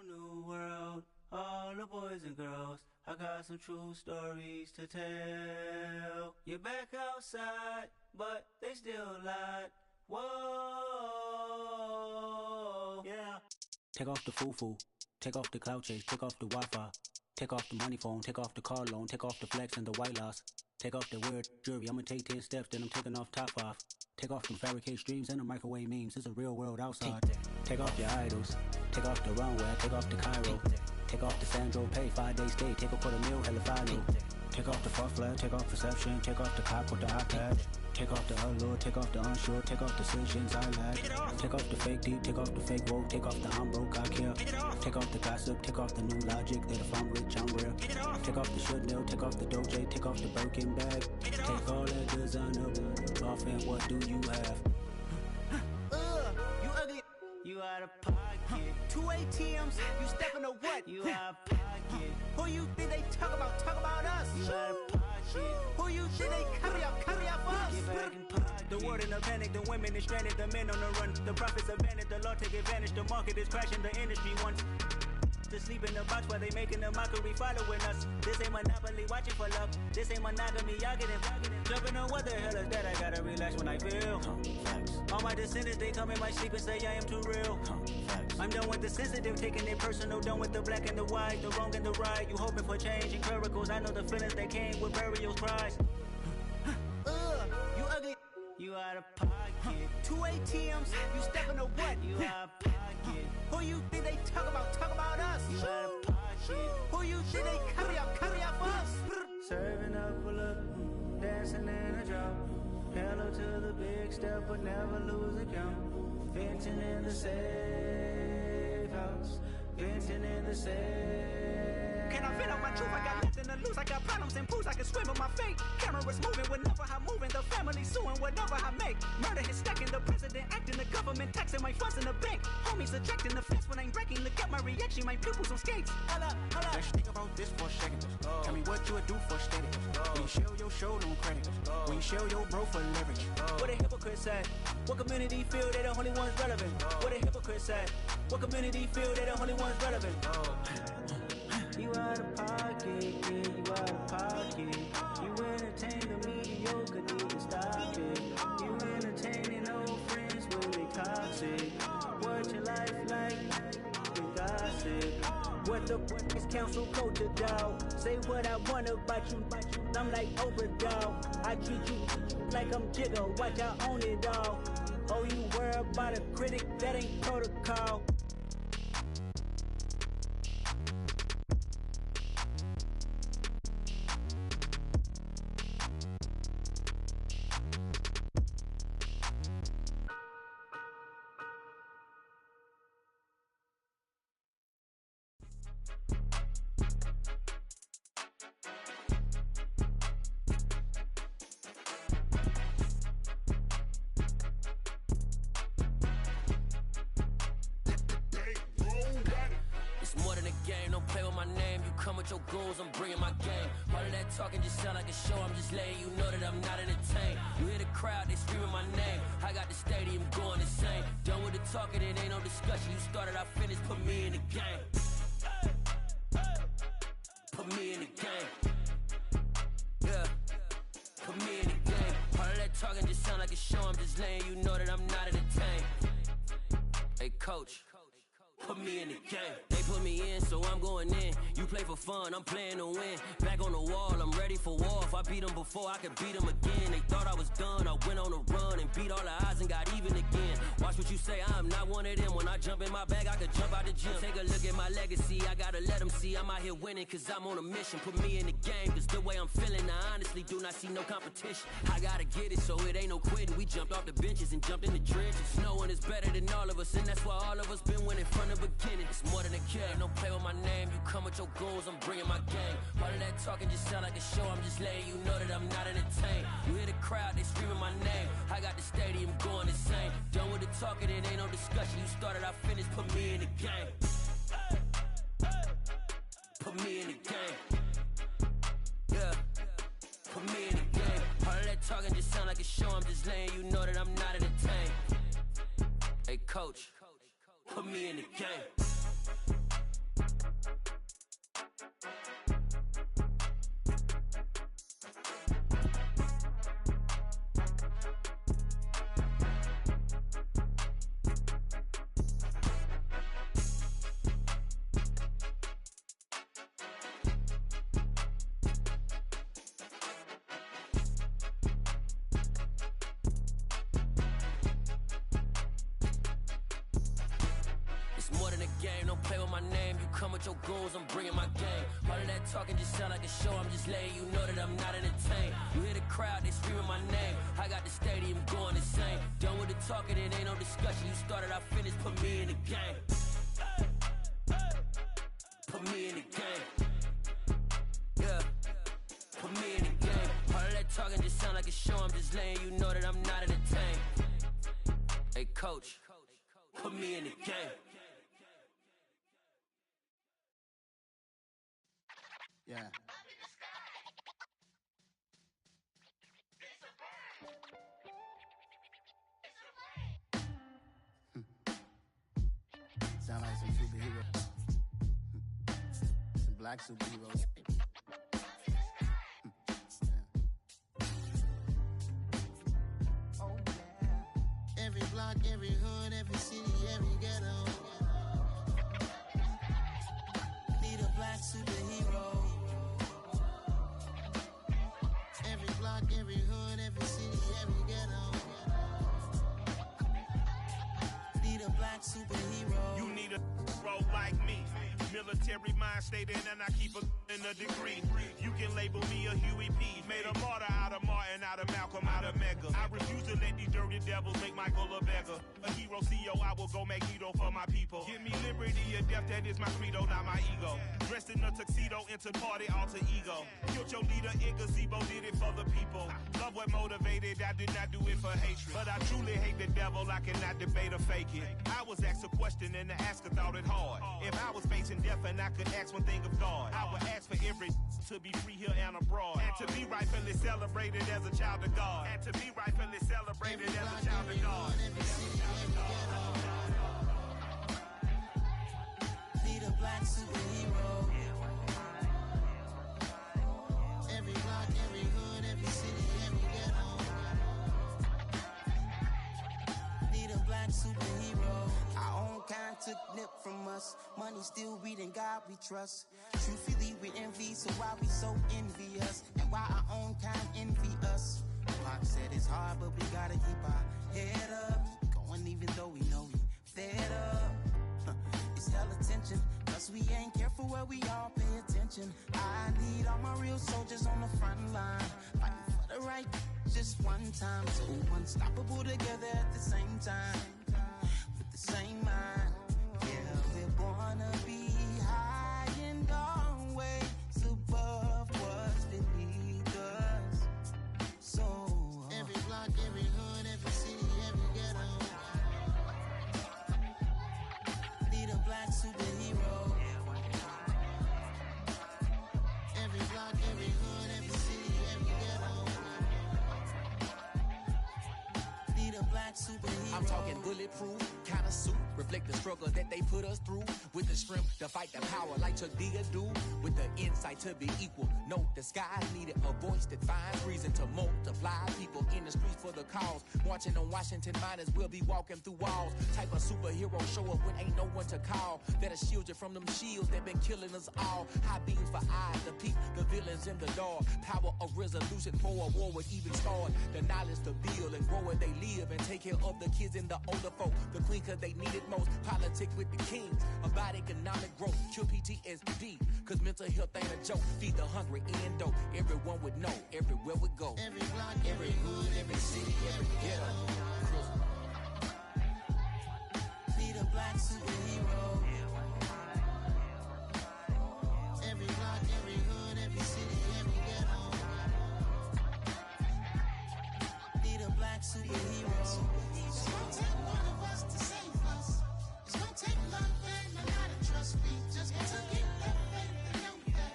V: New world, all the boys and girls, I got some true stories to tell. You're back outside, but they still lied. Whoa, yeah.
W: Take off the foo-foo, take off the cloud chase, take off the Wi-Fi, take off the money phone, take off the car loan, take off the flex and the white loss, take off the weird jewelry. I'ma take 10 steps, then I'm taking off top 5. Take off them fabricate streams and the microwave memes. It's a real world outside. Take off your idols. Take off the runway. Take off the Cairo. Take off the Sandro pay. 5 days stay. Take a quarter meal. Hella final. Take off the far flag, take off perception, take off the cop with the iPad. Take off the allure, take off the unsure, take off decisions I lack. Take off the fake deep, take off the fake woke, take off the I'm broke, I care. Take off the gossip, take off the new logic that if I'm rich, I'm real. Take off the should know, take off the doje, take off the Birkin bag. Take all that designer off and what do you have?
V: You ugly. You out of pocket. 2 ATMs, you stepping to what? You out of pocket. Who you think they talk about? Talk about us. You out of pocket. Who you think they carry out for us? Get back in pocket. The world in a panic, the women is stranded, the men on the run. The profits abandoned, the law take advantage. The market is crashing, the industry wants to sleep in the box while they making a mockery following us. This ain't Monopoly, watching for love. This ain't monogamy, y'all getting jumping on what the hell is that? I gotta relax when I feel. All my descendants, they come in my sleep and say I am too real. I'm done with the sensitive, taking it personal. Done with the black and the white, the wrong and the right. You hoping for change and miracles. I know the feelings that came with burial cries. You ugly. You out of pocket. 2 ATMs, you stepping to what? You out of pocket. Who you think they talk about? Talk about us. You out of pocket. Who you think they carry out for us? Serving up a look, dancing in a drop. Hello to the big step, but never lose a count. Venting in the safe house. Venting in the safe. Can I vent out my truth? I got nothing to lose. I got problems and booze. I can swim with my fate. Cameras moving whenever I'm moving. The family suing whatever I make. Murder is stacking. The president acting. The government taxing my funds in the bank. Homies ejecting the fence when I'm breaking. Look at my reaction. My pupils on skates. Hold up.
W: Let's think about this for a second. Tell me what you would do for status. When you show your show, no credit. When you show your bro for leverage.
V: What a hypocrite said. What community feel they the only ones relevant? What a hypocrite said. What community feel they the only ones relevant? You out of pocket, yeah, you out of pocket. You entertain the mediocre, need to stop it. You entertaining old friends when they toxic. What your life like? You gossip. What the fuck is council culture, dog? Say what I want about you, I'm like overdog. I treat you like I'm Jigga, watch I own it all. Oh, you worry about a critic, that ain't protocol.
N: Your goals, I'm bringing my game. All of that talking just sound like a show. I'm just letting you know that I'm not entertained. You hear the crowd, they screaming my name. I got the stadium going insane. Done with the talking, it ain't no discussion. You started, I finished, put me in the game. Put me in the game. Yeah, put me in the game. All of that talking just sound like a show. I'm just letting you know that I'm not entertained. Hey, coach. Put me in the game. They put me in, so I'm going in. You play for fun, I'm playing to win. Back on the wall, I'm ready for war. If I beat them before, I could beat them again. They thought I was done, I went on a run and beat all the odds and got even again. Watch what you say, I'm not one of them. When I jump in my bag, I could jump out the gym. Take a look at my legacy, I gotta let them see I'm out here winning, cause I'm on a mission. Put me in the game, cause the way I'm feeling, I honestly do not see no competition. I gotta get it, so it ain't no quitting. We jumped off the benches and jumped in the trenches. No one is better than all of us, and that's why all of us been winning from the beginning. It's more than a game, don't play with my name. You come with your goals, I'm bringing my game. All of that talking just sound like a show. I'm just letting you know that I'm not entertained. You hear the crowd, they screaming my name. I got the stadium going insane. Done with the talking, it ain't no discussion. You started, I finished, put me in the game. Put me in the game. Yeah, put me in the game. All of that talking just sound like a show. I'm just letting you know that I'm not entertained. Hey, coach, put me in the game. It's more than a game, don't play with my name. You come with your goons, I'm bringing my game. All of that talking just sound like a show, I'm just letting you know that I'm not entertained. You hear the crowd, they screaming my name. I got the stadium going insane. Done with the talking, it ain't no discussion. You started, I finished, put me in the game. Put me in the game. Yeah, put me in the game. All of that talking just sound like a show, I'm just letting you know that I'm not entertained. Hey coach, put me in the game.
K: Yeah. Sound like some superheroes. Some black superheroes. Oh yeah. Every block, every hood, every city, every ghetto. Need a black superhero. Every block, every hood, every city, every ghetto. Need a black superhero.
B: You need a role like me. Military mind stated, and I keep in a degree. You can label me a Huey P. Made a martyr out of Martin, out of Malcolm, out of Mega. I refuse to let these dirty devils make Michael a beggar. A hero CEO, I will go Magneto for my people. Give me liberty or death, that is my credo, not my ego. Dressed in a tuxedo, into party, alter ego. Killed your leader in gazebo, did it for the people. Love what motivated, I did not do it for hatred. But I truly hate the devil, I cannot debate or fake it. I was asked a question and the asker thought it hard. If I was facing death and I could ask one thing of God, I would ask for every to be free here and abroad. And to be rightfully celebrated as a child of God. And to be rightfully celebrated as a child of God.
K: Need a black superhero. Every block, every hood, every city, every ghetto. Need a black superhero. Our own kind took nip from us. Money still reading God we trust. Truthfully we envy, so why we so envious? And why our own kind envy us? Pac said it's hard, but we gotta keep our head up. Going even though we know we fed up. It's hella tension, plus we ain't careful where we all pay attention. I need all my real soldiers on the front line, fighting for the right just one time. So unstoppable together at the same time, with the same mind. Yeah, we're born to be high and always above what's beneath us. So every block, every hood, every city, every ghetto. Need a black superhero. Every block, every hood, every city, every ghetto. Need a black superhero.
C: I'm talking bulletproof kind of suit, reflect the struggle that they put us through. With the strength to fight the power like Chuck D do. With the insight to be equal. No, the skies needed a voice that finds reason to multiply. People in the streets for the cause. Marching on Washington, might as well be walking through walls. Type of superhero show up when ain't no one to call. That'll shield you from them shields that been killing us all. High beams for eyes to peep the villains in the dark. Power of resolution for a war would even start. The knowledge to build and grow where they live and take care of the kids and the older folk. The queen cause they need it most. Politic with the kings. About economic growth. Cure PTSD. Cause mental health ain't a joke. Feed the hungry and dope. Everyone would know. Everywhere we go.
K: Every block, every hood, every city, every ghetto. Need a black superhero. Every block, every hood, every city, every ghetto. Need a black superhero. It's gonna take one of us to save us. It's gonna take love and a lot of trust. We just got to get that faith and know that.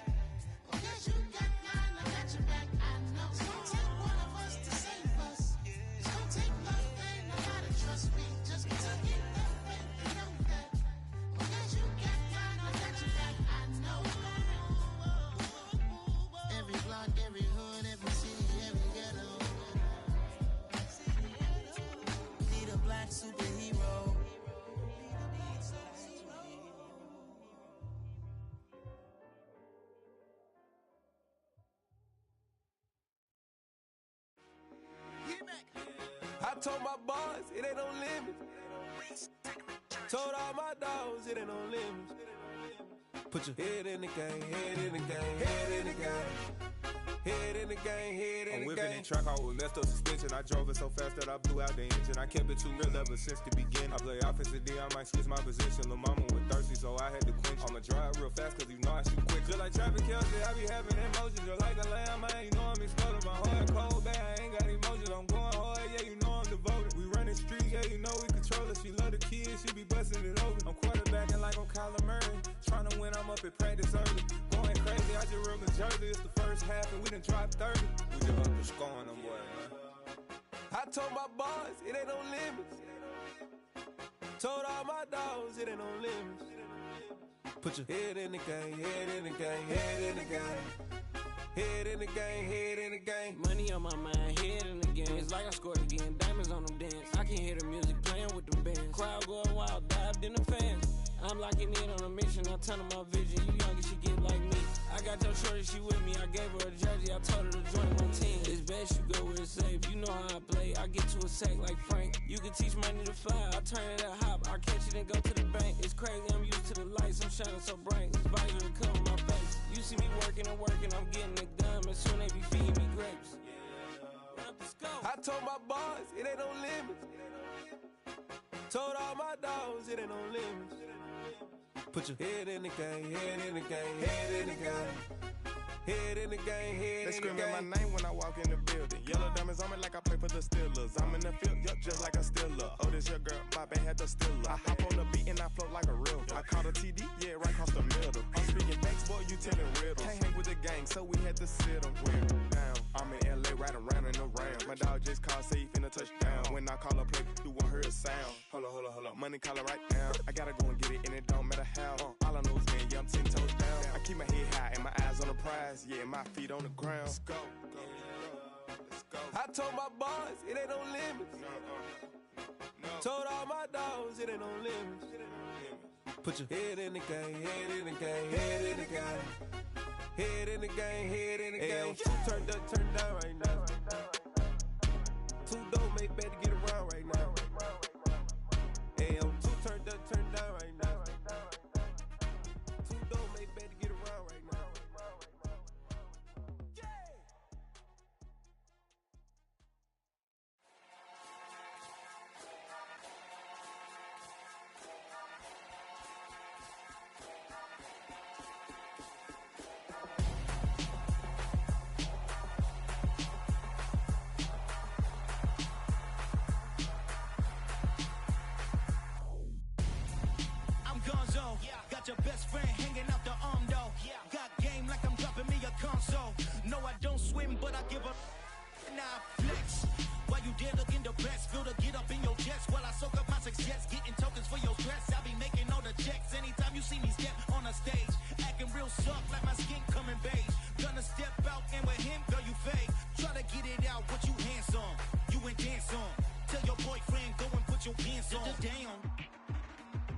K: Because you got mine, I got your back. I know. It's gonna take one of us to save us. It's gonna take love and a lot of trust. We just got to get that faith and know that. Because you got mine, I got your back. I know. Every block, every hood, every city, every ghetto. Need a black superhero.
E: I told my boys it ain't no limit.
I: Told all my dogs it ain't no limits. Put your head in the game, head in the game, head in the game. Head in the game, head in the game.
A: I'm whipping and track out with messed up suspension. I drove it so fast that I blew out the engine. I kept it too real ever since the beginning. I play offensive D, I might switch my position. Lil' mama was thirsty, so I had to quench. I'ma drive real fast, cause you know I shoot quick. Just like Travis Kelce, I be having emotions. Just like a lamb, man, you know I'm exploding. My heart cold, bad, I ain't got emotions. I'm going hard, yeah, you know I'm devoted. We running streets, yeah, you know we control it. She love the kids, she be busting it over. I'm quarterbacking like I'm Kyler Murray. Trying to win, I'm up at practice early. Going crazy, I just real the jersey. It's the first half and we done dropped 30. We just up to scoring them boys, man. I told my boys, it ain't no limits. Told all my dogs, it ain't no limits. Put your head in the game, head in the game, head in the game. Head in the game, head in the game.
E: Money on my mind, head in the game. It's like I scored again, diamonds on them dance. I can hear the music playing with them bands. Crowd going wild, dived in the fans. I'm locking in on a mission, I tunnel my vision. You young, she get like me. I got your shorty, she with me. I gave her a jersey, I told her to join my team. It's best you go where it's safe. You know how I play. I get to a sack like Frank. You can teach money to fly. I turn it up hop. I catch it and go to the bank. It's crazy, I'm used to the lights. I'm shining so bright. This visor to cover my face. You see me working and working. I'm getting it done. And soon they be feeding me grapes.
I: I told my boys, it ain't no limits. Told all my dogs, it ain't no limits. Put your head in the game, head in the game, head in the game. Head in the game, head
K: They
I: in the game.
K: screaming my name when I walk in the building. Yellow diamonds on me like I play for the Steelers. I'm in the field, yup, just like a Steeler. Oh, this your girl, my band had the Steeler. I hop on the beat and I float like a real. I caught a TD, yeah, right across the middle. I'm speaking facts, boy, you telling riddles. Can't hang with the gang, so we had to sit them down. I'm in LA, riding around and around. My dog just called, say he finna touchdown. When I call a play, you won't hear a sound. Hold up. Money caller right now. I gotta go and get it, and it don't matter how. All I know is, man, yeah, I'm 10 toes down. I keep my head high and my eyes on the prize. Yeah, my feet on the ground. Let's go.
I: I told my boys, it ain't no limits. Told all my dogs, it ain't no limits. Put your head in the game, head in the game, head in the game. Head in the game, head in the game. Turned up, turned down right now. Two dope make better get around right now. Hey, I'm two turned up, turned down right now. Two dope make better get around right now.
G: Your best friend hanging out the arm though. Got game like I'm dropping me a console. No, I don't swim, but I give a now flex. While you there looking depressed, feel to get up in your chest while I soak up my success, getting tokens for your stress. I be making all the checks anytime you see me step on a stage, acting real soft like my skin coming beige. Gonna step out and with him, girl, you fake. Try to get it out, but you handsome. You ain't dance on. Tell your boyfriend go and put your pants on. Down.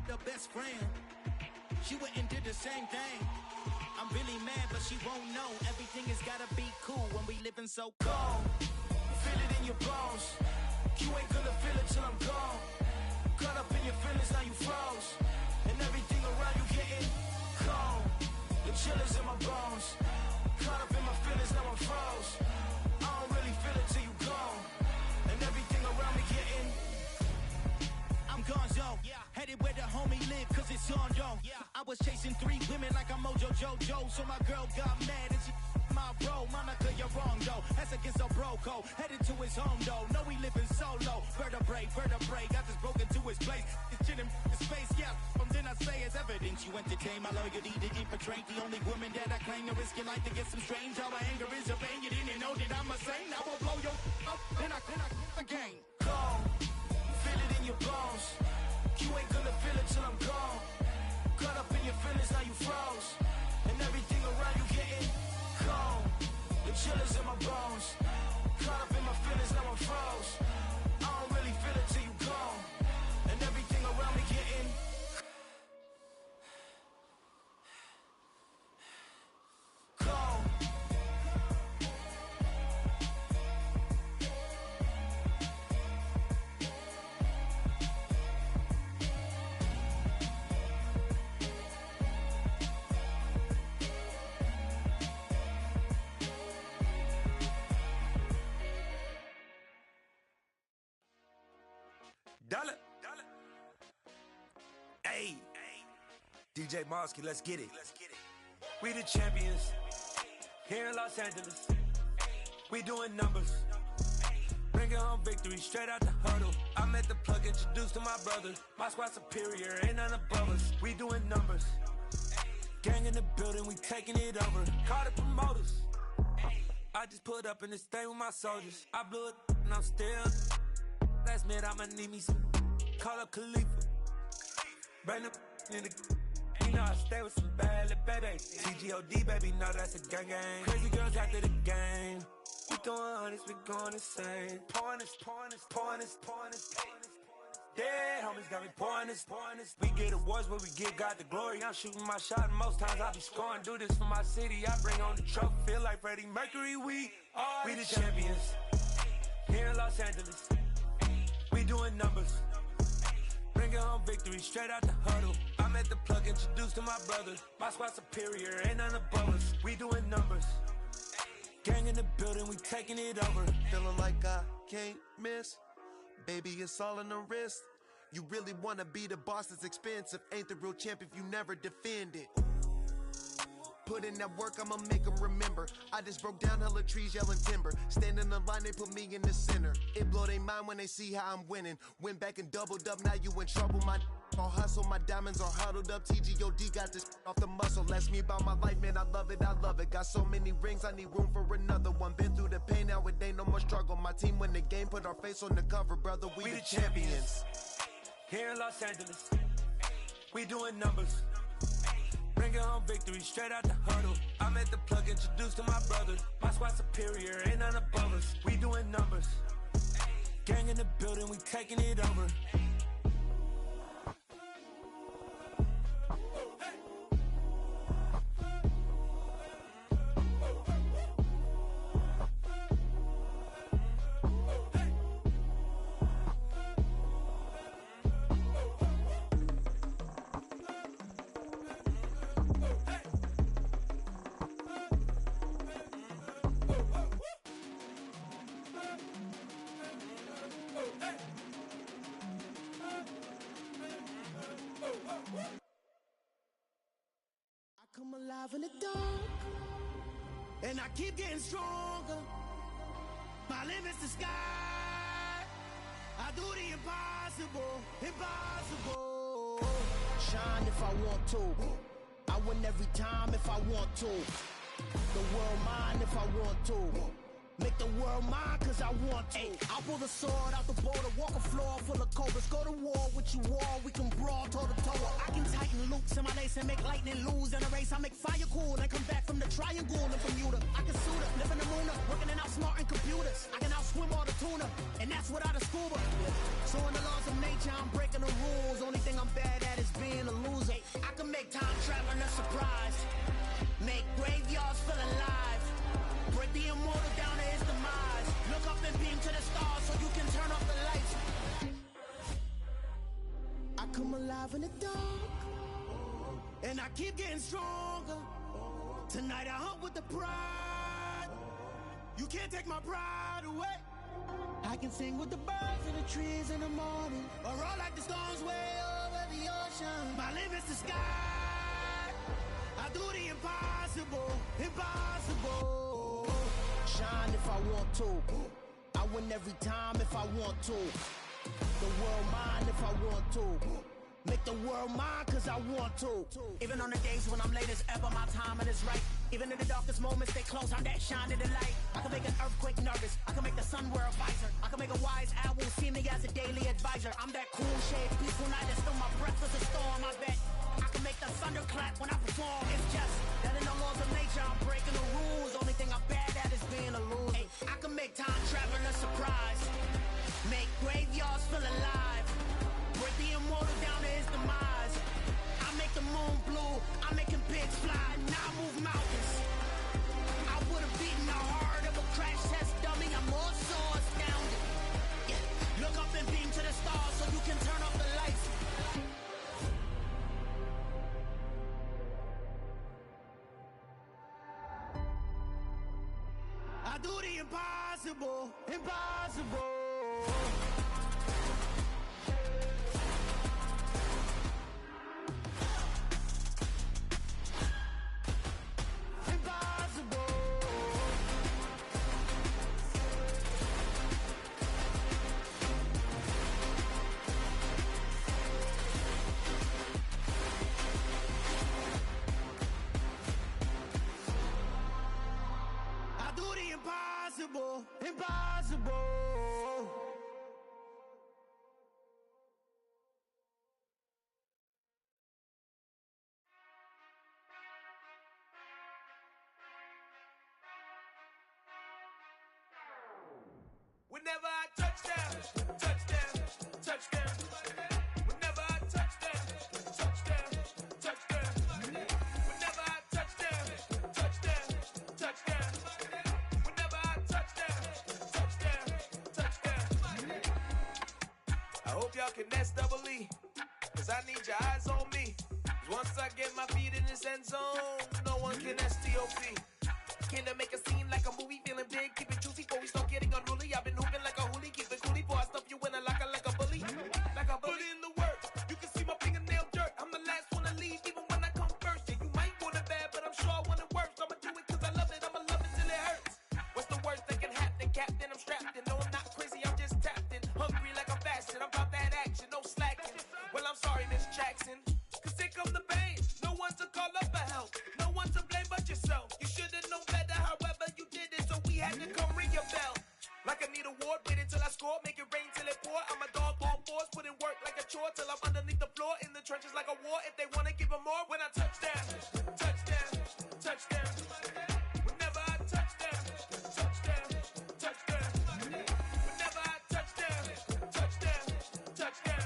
G: The best friend. She went and did the same thing. I'm really mad, but she won't know. Everything has gotta be cool when we living so cold. Feel it in your bones. You ain't gonna feel it till I'm gone. Caught up in your feelings, now you froze. And everything around you getting cold. The chill is in my bones. Caught up in my feelings, now I'm froze. I don't really feel it till you gone. And everything around me getting I'm gonzo. Headed where the homie live, cause it's on though. I was chasing 3 women like I'm Mojo Jojo. So my girl got mad and she my bro. Monica, you're wrong though. That's against a bro code. Headed to his home though. No, we living solo. Vertebrae. Got this broken to his place. It's chilling in space, yeah. From then I say it's evidence. You entertain my loyalty to infiltrate. The only woman that I claim to risk your life to get some strange. All my anger is a pain. You didn't know that I'm a saint. I will blow your up. Then I again. Cold. Feel it in your bones. You ain't gonna feel it till I'm gone. Caught up in your feelings, now you froze. And everything around you getting cold. The chill is in my bones. Caught up in my feelings, now I'm froze. I don't really feel it till you gone. And everything around me getting cold.
H: Dollar. Hey, DJ Mosky, let's get it. We the champions here in Los Angeles. We doing numbers. Bringing home victory straight out the huddle. I'm at the plug, introduced to my brother. My squad superior, ain't none above us. We doing numbers. Gang in the building, we taking it over. Call the promoters. I just put up in this thing with my soldiers. I blew it and I'm still. Last minute I'ma need me some. Call up Khalifa. Bring them in the. You know I stay with some bad little baby. TGOD baby, know that's a gang gang. Crazy girls after the game. We throwing hundreds, we going insane. Pouring this. Dead homies got me pouring this. We get awards where we give God the glory. I'm shooting my shot and most times I be scoring. Do this for my city, I bring on the trophy. Feel like Freddie Mercury, we the champions here in Los Angeles. We doing numbers. Bringing home victory straight out the huddle. I'm at the plug, introduced to my brother. My squad superior, ain't none above us. We doing numbers. Gang in the building, we taking it over.
J: Feeling like I can't miss. Baby, it's all in the wrist. You really wanna be the boss, that's expensive. Ain't the real champ if you never defend it. Put in that work, I'ma make them remember. I just broke down hella trees, yelling timber. Stand in the line, they put me in the center. It blow their mind when they see how I'm winning. Went back and doubled up, now you in trouble. My all hustle, my diamonds are huddled up. TGOD got this off the muscle. Ask me about my life, man, I love it. Got so many rings, I need room for another one. Been through the pain, now it ain't no more struggle. My team win the game, put our face on the cover, brother. We the champions.
H: Here in Los Angeles, we doing numbers. Bringing home victory straight out the huddle. I'm at the plug, introduced to my brother. My squad superior, ain't none above us. We doing numbers. Gang in the building, we taking it over.
G: Come alive in the dark, and I keep getting stronger. My limit's the sky. I do the impossible. Shine if I want to. I win every time if I want to. The world mine if I want to. Make the world mine cause I want to. I'll pull the sword out the border, walk a floor full of cobras. Go to war with you all, we can brawl toe to toe. I can tighten loops in my lace and make lightning lose in a race. I make fire cool and come back from the triangle in Bermuda. I can suit up, live in the moon up, working and outsmarting computers. I can outswim all the tuna, and that's without a scuba. So in the laws of nature, I'm breaking the rules. Only thing I'm bad at is being a loser. I can make time traveling a surprise. Make graveyards feel alive. Break the immortal down to his demise. Look up and beam to the stars so you can turn off the lights. I come alive in the dark, and I keep getting stronger. Tonight I hunt with the pride. You can't take my pride away. I can sing with the birds and the trees in the morning, or roll like the storms way over the ocean. My limit's the sky. I do the impossible. Shine if I want to. I win every time if I want to. The world mine if I want to. Make the world mine cause I want to. Even on the days when I'm late as ever, my timing is right. Even in the darkest moments, stay close, I'm that shine in the light. I can make an earthquake nervous, I can make the sun wear a visor. I can make a wise owl see me as a daily advisor. I'm that cool shade, peaceful night that still my breath is a storm, I bet. I can make the thunder clap when I perform. It's just that in the laws of nature, I'm breaking the rules. Only thing I'm bad at is being a loser. I can make time traveling a surprise. Make graveyards feel alive. Break the immortal down to his demise. I make the moon blue, I'm making pigs fly. Now I move mountains. I would've beaten the heart of a crash test dummy. I'm more so astounded. Yeah. Look up and beam to the stars so you can turn off the lights. I do the impossible.
L: Whenever I touch down, touchdown, touchdown. Whenever I touch down, touchdown, touchdown. Whenever I touch down, touchdown, touchdown. Whenever I touch down, touchdown, touchdown. I hope y'all can S-double-E, cause I need your eyes on me. Once I get my feet in this end zone, no one can STOP. Can I make a scene like a movie, feeling big, keep it juicy before we start getting unruly. I've been hooping like a hoolie, keep it coolie before I stuff you in a locker like a bully. Like a bully. Put in the work, you can see my fingernail dirt. I'm the last one to leave, even when I come first. Yeah, you might want it bad, but I'm sure I want it worse. I'ma do it cause I love it, I'ma love it till it hurts. What's the worst that can happen, Captain? I'm strapped in, no I'm not crazy, I'm just tapped in. Hungry like I'm fasting, I'm about that action, no slacking. Well, I'm sorry, Miss Jackson, cause here come the pain. No one to call up for help, no one to blame but yourself. You should've known better, however you did it, so we had to come ring your bell. Like I need a ward, wait until I score, make it rain till it pour. I'm a dog on fours, put in work like a chore till I'm underneath the floor, in the trenches like a war. If they wanna give them more, when I touch down, touchdown, touchdown. Whenever I touch down, touchdown, touchdown. Whenever I touch down, touchdown, touchdown.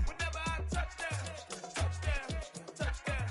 L: Whenever I touch down, touchdown, touchdown.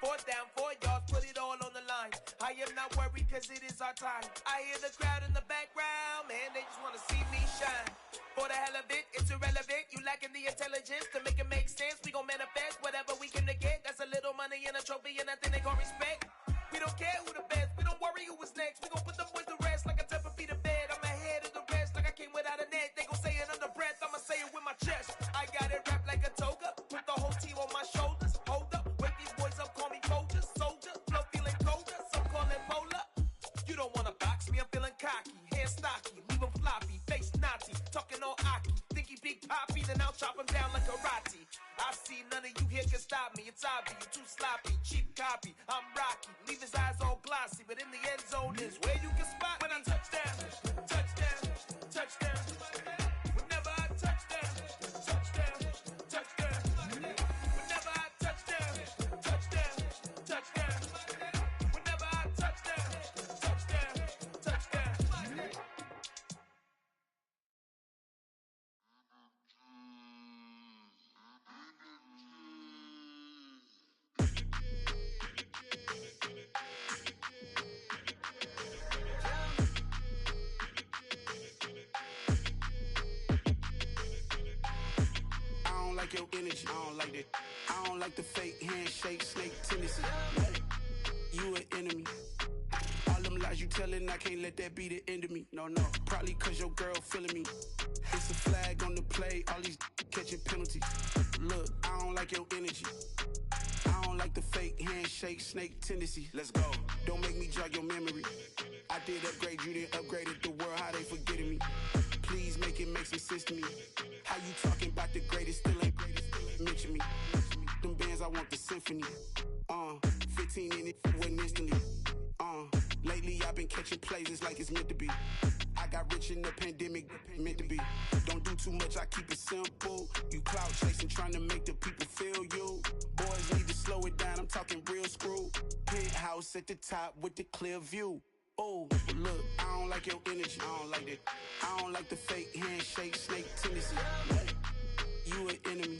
L: 4th down, 4 yards, put it all on the line. I am not worried cause it is our time. I hear the crowd in the background, man, they just wanna see me shine. For the hell of it, it's irrelevant. You lacking the intelligence to make it make sense. We gon' manifest whatever we came to get. That's a little money and a trophy and nothing they gon' respect. We don't care who the best, we don't worry who was next. We gon' put the boys to rest like a 10 feet of bed. I'm ahead of the rest like I came without a net. They gon' say it under breath, I'ma say it with my chest. I got it wrapped like a toga, put the whole team on my shoulders. Hold up, wake these boys up, call me Folger, soldier. Flow feeling colder, some call it polar. You don't wanna box me, I'm feeling cocky. Hair stocky, leave him floppy, face naughty. Talking all aki, think he big poppy, then I'll chop him down like karate. I see none of you here can stop me. It's obvious, you too sloppy, cheap copy. I'm Rocky, leave his eyes all glossy, but in the end zone is where you can spot when I touch down, touchdown, touchdown. Whenever I touch down, touchdown, touchdown. Whenever I touch down, touchdown, touchdown. Whenever I touch down, touchdown, touchdown.
M: I don't like your energy, I don't like that. I don't like the fake handshake, snake tendency. You an enemy. All them lies you telling, I can't let that be the end of me. No, probably cause your girl feeling me. It's a flag on the play, all these catching penalties. Look, I don't like your energy. I don't like the fake handshake, snake tendency. Let's go. Don't make me jog your memory. I did upgrade, you didn't upgrade it. The world, how they forgetting me. Please make it make some sense to me. How you talking about the greatest, still ain't greatest, still ain't mention me. Them bands, I want the symphony. 15 in it, wasn't instantly. Lately I've been catching plays, it's like it's meant to be. I got rich in the pandemic, meant to be. Don't do too much, I keep it simple. You clout chasing, trying to make the people feel you. Boys need to slow it down, I'm talking real screw. Penthouse at the top with the clear view. Oh, look, I don't like your energy, I don't like that. I don't like the fake handshake, snake tendency. You an enemy.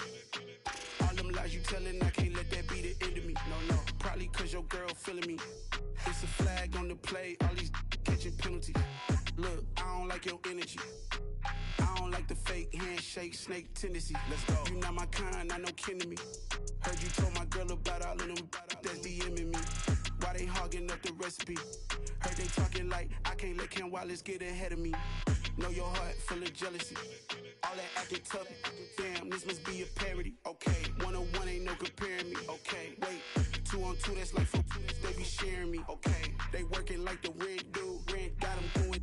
M: All them lies you telling, I can't let that be the end of me. No, probably cause your girl feeling me. It's a flag on the play, all these catching penalties. Look, I don't like your energy. I don't like the fake handshake, snake tendency. Let's go. You not my kind, not no kin to me. Heard you told my girl about all of them that's DMing me. Why they hogging up the recipe? Heard they talking like I can't let Ken Wallace get ahead of me. Know your heart full of jealousy. All that acting tough, damn, this must be a parody. Okay, 1-on-1 ain't no comparing me. Okay, wait, 2-on-2, that's like 4, they be sharing me. Okay, they working like the red dude. Red got them doing,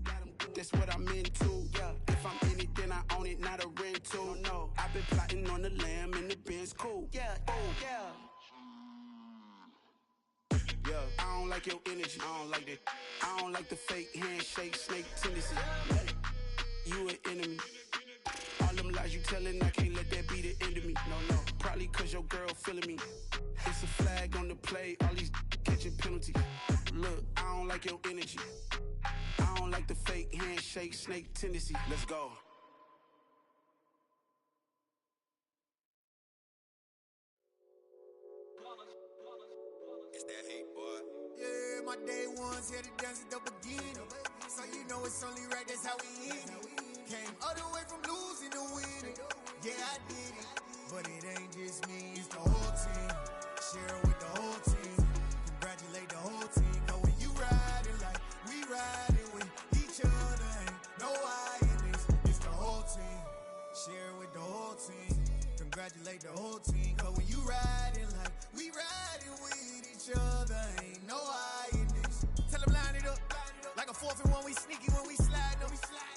M: that's what I'm into. Yeah, if I'm in it, then I own it, not a rental. No, I've been plotting on the lamb and the Benz cool. Yeah, yeah. I don't like your energy, I don't like that. I don't like the fake handshake, snake tendency. You an enemy. All them lies you telling, I can't let that be the end of me. No, Probably cause your girl feeling me. It's a flag on the play, all these catching penalties. Look, I don't like your energy. I don't like the fake handshake, snake tendency. Let's go.
O: It's that hate, boy.
P: Yeah, my day ones here to dance at the beginning. So you know it's only right, that's how we end it. Came all the way from losing to winning. Yeah, I did it. But it ain't just me, it's the whole team. Share it with the whole team. Congratulate the whole team. Cause when you riding like we riding with each other, ain't no I in this. It's the whole team. Share it with the whole team. Congratulate the whole team. Cause when you riding like we riding with each other, ain't no I in this. Tell them line it up. Like a 4th and 1, we sneaky when we slide them.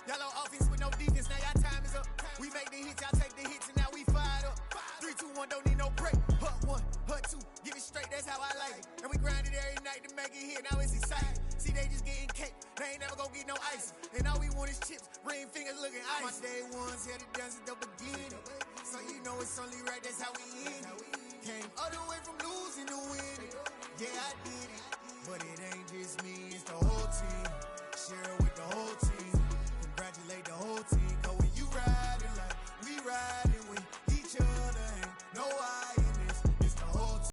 P: Y'all on offense with no defense, now y'all time is up. We make the hits, y'all take the hits, and now we fired up. 3, 2, 1, don't need no break. Hut 1, hut 2, give it straight, that's how I like it. And we grind it every night to make it here, now it's exciting. See, they just getting cake, they ain't never gonna get no ice. And all we want is chips, ring fingers looking ice. My day ones here to dance at the beginning. So you know it's only right, that's how we end it. Came all the way from losing to winning. Yeah, I did it. But it ain't just me, it's the whole team. Share it with the whole team. Congratulate the whole team. Cause when you riding like we riding.